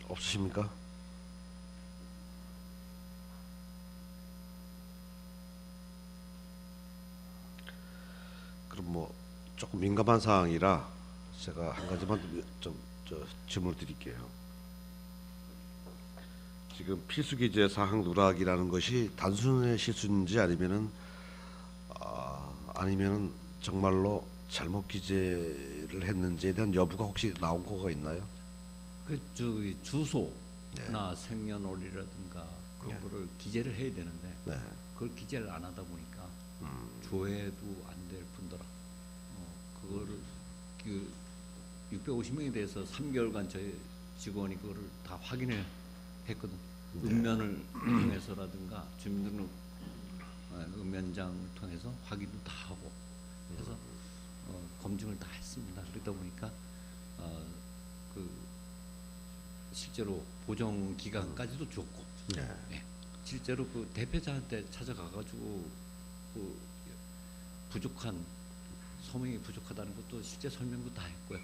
없으십니까? 그럼 뭐 조금 민감한 사항이라 제가 한 가지만 좀 질문을 드릴게요. 지금 필수기재 사항 누락이라는 것이 단순의 실수인지 아니면은 정말로 잘못 기재를 했는지에 대한 여부가 혹시 나온 거가 있나요? 그 주소나 생년월일이라든가 그런 거를 기재를 해야 되는데 네. 그걸 기재를 안 하다 보니까 조회도 안 될 뿐더러 그거를 그 650명에 대해서 3개월간 저희 직원이 그거를 다 확인을 했거든. 읍면을 통해서라든가 주민등록 읍면장을 통해서 확인도 다 하고 해서 검증을 다 했습니다. 그러다 보니까 그 실제로 보정 기간까지도 줬고, 네. 실제로 그 대표자한테 찾아가가지고 그 부족한 서명이 부족하다는 것도 실제 설명도 다 했고요.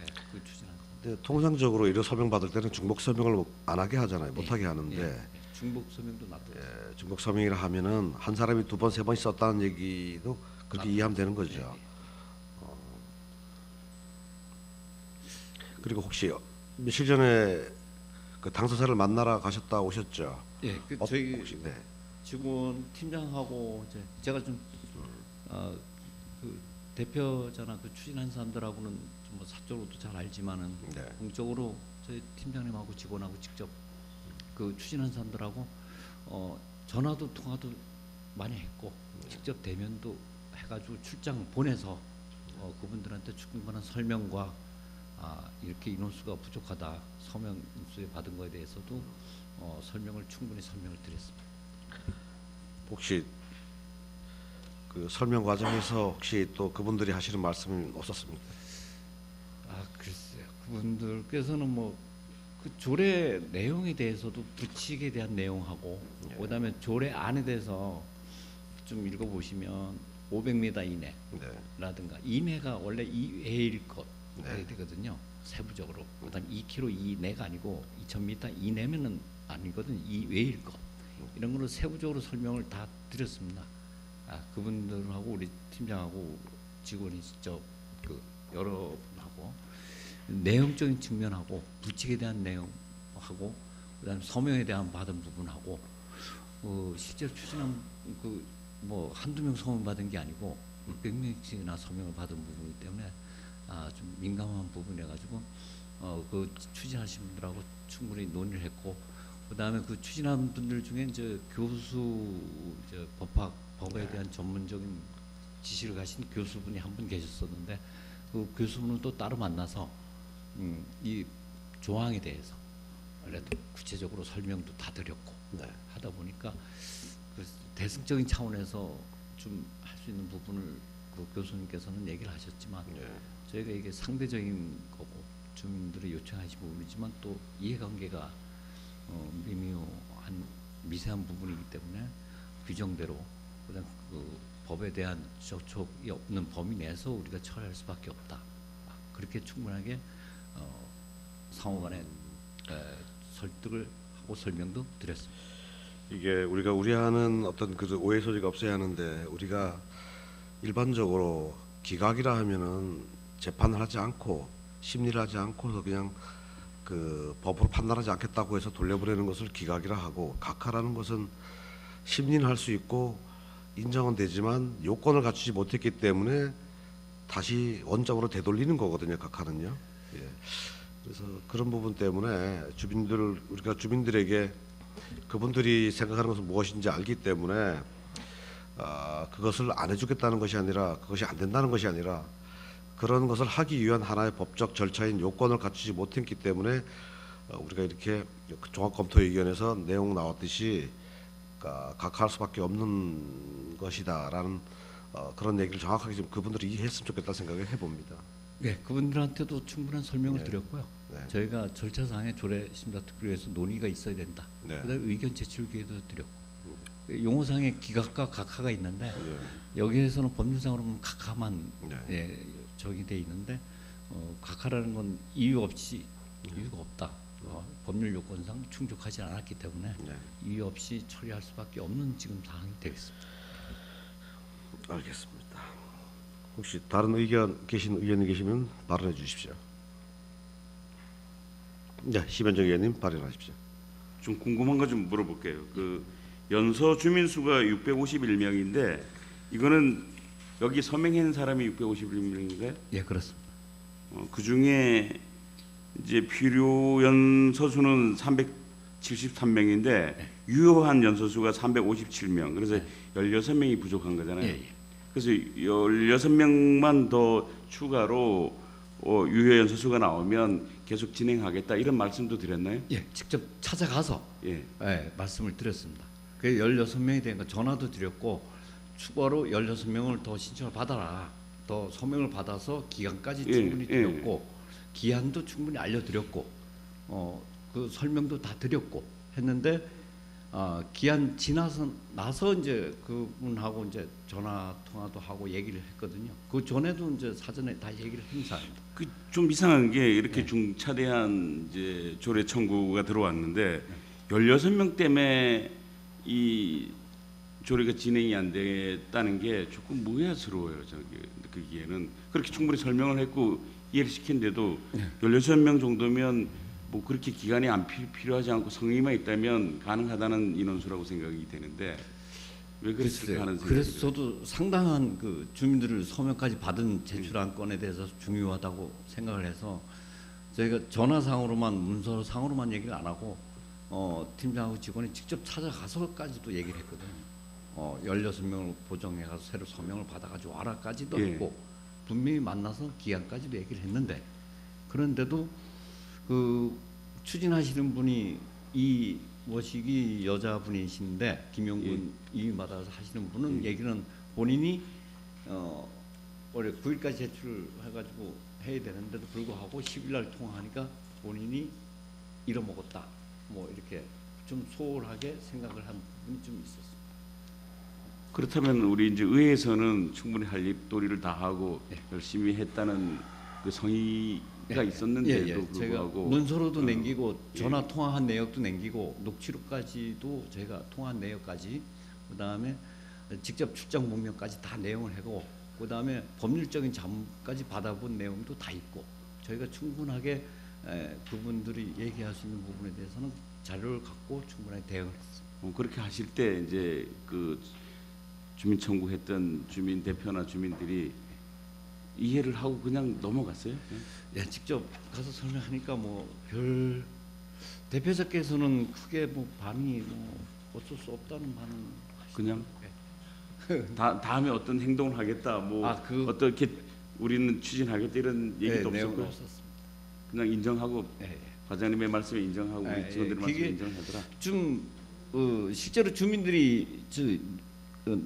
네, 그 추진한 거. 근데 통상적으로 이런 서명 받을 때는 중복 서명을 안 하게 하잖아요. 못 하게 하는데 중복 서명도 놔뒀어요. 중복 서명이라 하면은 한 사람이 두 번, 세 번 썼다는 얘기도 그렇게 이해하면 되는 거죠. 그리고 혹시 며칠 전에 그 당사자를 만나러 갔다 오셨죠? 예, 그 저희 혹시, 네. 직원 팀장하고 이제 제가 좀 그 대표자나 그 추진한 사람들하고는 좀 뭐 사적으로도 잘 알지만은 네. 공적으로 저희 팀장님하고 직원하고 직접 그 추진한 사람들하고 전화도 통화도 많이 했고 직접 대면도 해가지고 출장 보내서 그분들한테 충분한 설명과 이렇게 인원수가 부족하다 서명 인수에 받은 거에 대해서도 설명을 충분히 설명을 드렸습니다. 혹시 그 설명 과정에서 혹시 또 그분들이 하시는 말씀이 없었습니까? 글쎄요. 그분들께서는 뭐 그 조례 내용에 대해서도 부칙에 대한 내용하고 그다음에 조례 안에 대해서 좀 읽어보시면 500m 이내라든가 이내가 원래 이외일 것 되거든요. 세부적으로. 그다음 2km 이내가 아니고 2000m 이내면은 아니거든. 이외일 것. 이런 거를 세부적으로 설명을 다 드렸습니다. 그분들하고 우리 팀장하고 직원이 직접 그 여러분하고 내용적인 측면하고 부칙에 대한 내용하고 그다음에 서명에 대한 받은 부분하고 실제로 추진한 그 뭐 한두 명 서명 받은 게 아니고 600명씩이나 서명을 받은 부분이기 때문에 좀 민감한 부분이라 가지고 그 추진하신 분들하고 충분히 논의를 했고 그다음에 그 추진한 분들 중에 이제 교수, 이제 법에 대한 전문적인 지식을 가진 교수분이 한 분 계셨었는데 그 교수분은 또 따로 만나서 이 조항에 대해서 그래도 구체적으로 설명도 다 드렸고 하다 보니까 그 대승적인 차원에서 좀 할 수 있는 부분을 그 교수님께서는 얘기를 하셨지만 저희가 이게 상대적인 거고 주민들이 요청하신 부분이지만 또 이해관계가 미묘한 미세한 부분이기 때문에 규정대로 그냥 그 법에 대한 접촉이 없는 범위 내에서 우리가 처리할 수밖에 없다. 그렇게 충분하게 상호간에 설득을 하고 설명도 드렸습니다. 이게 우리가 우려하는 어떤 그 오해 소지가 없어야 하는데 우리가 일반적으로 기각이라 하면은 재판을 하지 않고 심리를 하지 않고서 그냥 그 법으로 판단하지 않겠다고 해서 돌려보내는 것을 기각이라 하고, 각하라는 것은 심리는 할 수 있고 인정은 되지만 요건을 갖추지 못했기 때문에 다시 원점으로 되돌리는 거거든요. 각하는요. 예. 그래서 그런 부분 때문에 우리가 주민들에게 그분들이 생각하는 것은 무엇인지 알기 때문에 그것을 안 해주겠다는 것이 아니라, 그것이 안 된다는 것이 아니라, 그런 것을 하기 위한 하나의 법적 절차인 요건을 갖추지 못했기 때문에 우리가 이렇게 종합검토의견에서 내용 나왔듯이 각하할 수밖에 없는 것이다라는 그런 얘기를 정확하게 좀 그분들이 이해했으면 좋겠다 생각을 해봅니다. 네, 그분들한테도 충분한 설명을 네. 드렸고요. 네. 저희가 절차상의 조례 심사특별위에서 논의가 있어야 된다. 네. 그다음에 의견 제출 기회도 드렸고, 용어상의 기각과 각하가 있는데 네. 여기에서는 법률상으로 보면 각하만 네. 적이 돼 있는데 각하라는 건 이유가 없다. 법률 요건상 충족하지 않았기 때문에 네. 이유 없이 처리할 수밖에 없는 지금 상황이 되겠습니다. 알겠습니다. 혹시 다른 의견이 계시면 발언해 주십시오. 네, 심현정 의원님 발언하십시오. 좀 궁금한 거 좀 물어볼게요. 그 연서 주민 수가 651명인데 이거는 여기 서명한 사람이 651명인가요? 예, 그렇습니다. 그 중에 이제 필요 연서 수는 373명인데 유효한 연서 수가 357명. 그래서 16명이 부족한 거잖아요. 예. 그래서 16명만 더 추가로 유효 연서 수가 나오면 계속 진행하겠다 이런 말씀도 드렸나요? 예, 직접 찾아가서 예. 말씀을 드렸습니다. 그 16명이 되니까 전화도 드렸고 추가로 16명을 더 신청을 받아라. 더 서명을 받아서 기간까지 충분히 드렸고 기한도 충분히 알려드렸고 그 설명도 다 드렸고 했는데 기한 지나서 나서 이제 그분하고 이제 전화 통화도 하고 얘기를 했거든요. 그 전에도 이제 사전에 다 얘기를 한 사람입니다. 그 좀 이상한 게 이렇게 중차대한 이제 조례 청구가 들어왔는데 16명 때문에 이 조례가 진행이 안 됐다는 게 조금 무해스러워요. 저기 그기에는 그렇게 충분히 설명을 했고 이해를 시킨데도 16명 정도면 뭐 그렇게 기간이 안 필요하지 않고 성의만 있다면 가능하다는 인원수라고 생각이 되는데 왜 그랬을까 하는 생각이 그래서 저도 상당한 그 주민들을 서명까지 받은 제출한 건에 대해서 중요하다고 생각을 해서 저희가 전화상으로만 문서상으로만 얘기를 안 하고 팀장하고 직원이 직접 찾아가서까지도 얘기를 했거든요. 16명을 보정해 가서 새로 서명을 받아가지고 와라까지도 했고 분명히 만나서 기한까지도 얘기를 했는데 그런데도 그 추진하시는 분이 이 모시기 여자분이신데 김용근 이마다 하시는 분은 얘기는 본인이 올해 9일까지 제출해가지고 해야 되는데도 불구하고 10일날 통화하니까 본인이 잃어먹었다. 뭐 이렇게 좀 소홀하게 생각을 한 부분이 좀 있었습니다. 그렇다면 우리 이제 의회에서는 충분히 할 입도리를 다 하고 열심히 했다는 그 성의가 있었는데도 제가 불구하고 문서로도 남기고 전화 통화한 내역도 남기고 녹취록까지도 제가 통화한 내역까지 그다음에 직접 출장 문면까지 다 내용을 하고 그다음에 법률적인 자문까지 받아본 내용도 다 있고 저희가 충분하게 그분들이 얘기할 수 있는 부분에 대해서는 자료를 갖고 충분하게 대응을 했습니다. 그렇게 하실 때 이제 그 주민 청구했던 주민 대표나 주민들이 이해를 하고 그냥 넘어갔어요? 예, 직접 가서 설명하니까 뭐 별 대표자께서는 크게 뭐 반이 뭐 어쩔 수 없다는 반응. 그냥 다음에 어떤 행동을 하겠다, 뭐 어떻게 우리는 추진하겠다 이런 얘기도 없었고 그냥 인정하고 과장님의 말씀에 인정하고 우리 직원들 말씀에 인정하더라. 좀 실제로 주민들이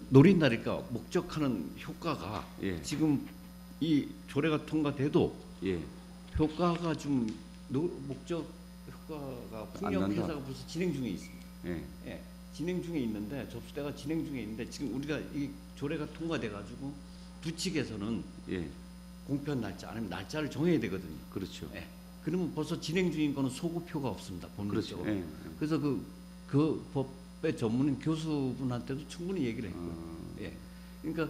노린다니까 목적하는 효과가 지금 이 조례가 통과돼도 효과가 좀 목적 효과가 풍력 회사가 벌써 진행 중에 있습니다. 진행 중에 있는데 접수대가 진행 중에 있는데 지금 우리가 이 조례가 통과돼 가지고 두 측에서는 공표한 날짜 아니면 날짜를 정해야 되거든요. 그렇죠. 그러면 벌써 진행 중인 거는 소급표가 없습니다. 본질적으로. 그렇죠. 그래서 그 법의 전문인 교수분한테도 충분히 얘기를 했고요. 그러니까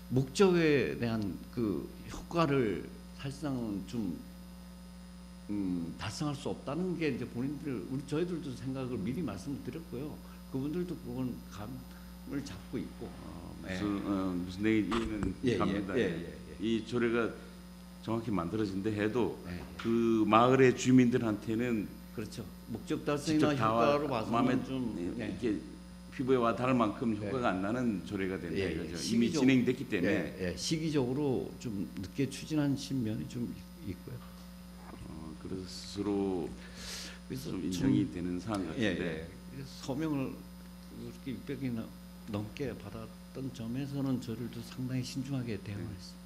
목적에 대한 그 효과를 사실상 좀 달성할 수 없다는 게 이제 본인들 저희들도 생각을 미리 말씀드렸고요. 그분들도 그건 감을 잡고 있고 무슨 내일은 갑니다. 이 조례가 정확히 만들어진다 해도 그 마을의 주민들한테는 그렇죠. 목적 달성이나 효과로 봐서는 좀 이렇게 피부에 와 닿을 만큼 효과가 안 나는 조례가 된다 이거죠. 이미 진행됐기 때문에 시기적으로 좀 늦게 추진한 면이 좀 있고요. 그래서 좀 인정이 되는 사안 같은데 서명을 그렇게 600이나 넘게 받았던 점에서는 저희들도 상당히 신중하게 대응을 했습니다.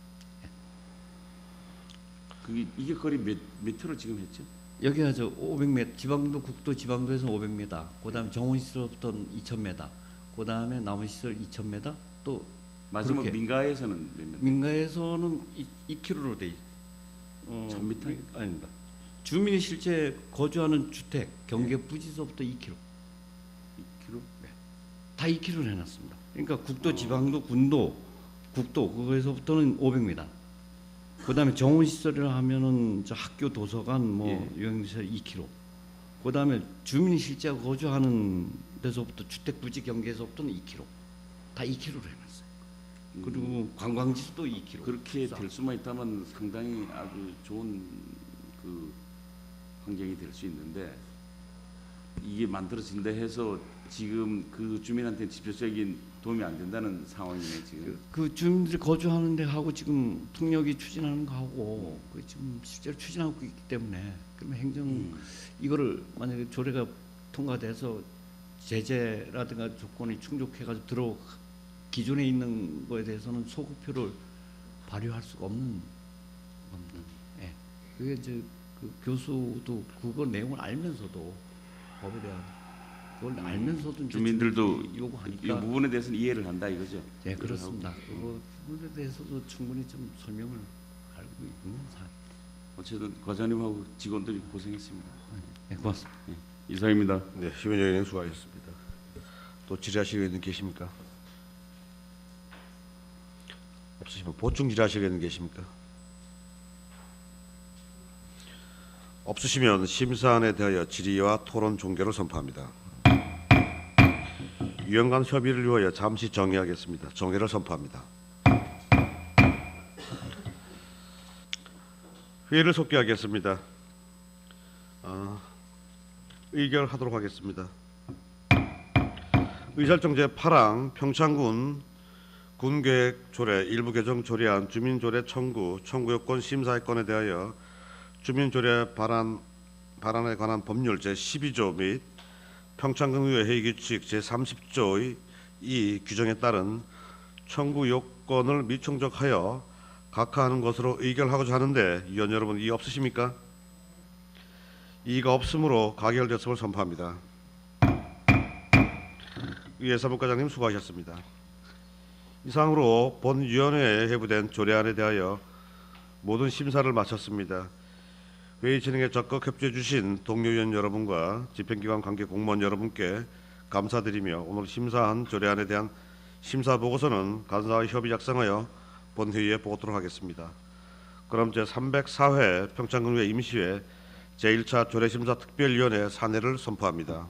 이게 거리 몇 미터로 지금 했죠? 여기가 500m, 지방도 국도 지방도에서 500m, 그다음에 정원시설부터 2,000m, 그다음에 나머지시설 2,000m, 또 마지막 민가에서는 몇 m? 민가에서는 2km로 돼 있어요. 1,000m? 아닙니다. 주민이 실제 거주하는 주택 경계 부지서부터 2km. 2km? 다 2km를 해놨습니다. 그러니까 국도, 지방도, 군도, 국도 그거에서부터는 500m. 그다음에 정원시설을 하면은 학교, 도서관, 요양시설 2km. 그다음에 주민이 실제 거주하는 데서부터 주택 부지 경계에서부터는 2km. 다 2km를 해놨어요. 그리고 관광지도 2km. 그렇게 될 수만 있다면 상당히 아주 좋은 그 환경이 될 수 있는데 이게 만들어진다 해서 지금 그 주민한테 직접적인 도움이 안 된다는 상황이네 지금. 그 주민들이 거주하는 데 하고 지금 풍력이 추진하는 거 하고 지금 실제로 추진하고 있기 때문에 그러면 행정 이거를 만약에 조례가 통과돼서 제재라든가 조건이 충족해가지고 기존에 있는 거에 대해서는 소급표를 발효할 수가 없는 겁니다. 그게 이제 그 교수도 그거 내용을 알면서도 법에 대한 그걸 알면서도 주민들도 요구하니까 이 부분에 대해서는 이해를 한다 이거죠. 네, 그렇습니다. 그 부분에 대해서도 충분히 좀 설명을 알고 있는 사안. 어쨌든 과장님하고 직원들이 고생했습니다. 네, 고맙습니다. 이상입니다. 네, 시민의 의원 수고하셨습니다. 또 질의하실 의원 계십니까? 없으시면 보충 질의하실 의원 계십니까? 없으시면 심사안에 대하여 질의와 토론 종결을 선포합니다. 위원 간 협의를 위하여 잠시 정의하겠습니다. 정의를 선포합니다. 회의를 속기하겠습니다. 의결하도록 하겠습니다. 의사일정 제8항 평창군 군계획조례 일부 개정 조례안 주민조례 청구요건 심사의 건에 대하여 주민조례 발안에 관한 법률 제12조 및 평창군의회 회의규칙 제30조의 이 규정에 따른 청구 요건을 미충족하여 각하하는 것으로 의결하고자 하는데 위원 여러분 이의 없으십니까? 이의가 없으므로 가결됐음을 선포합니다. 의회 사무과장님 수고하셨습니다. 이상으로 본위원회에 회부된 조례안에 대하여 모든 심사를 마쳤습니다. 회의 진행에 적극 협조해 주신 동료위원 여러분과 집행기관 관계 공무원 여러분께 감사드리며 오늘 심사한 조례안에 대한 심사 보고서는 간사와 협의 작성하여 본회의에 보고토록 하겠습니다. 그럼 제304회 평창군의회 임시회 제1차 조례심사 특별위원회 사내를 선포합니다.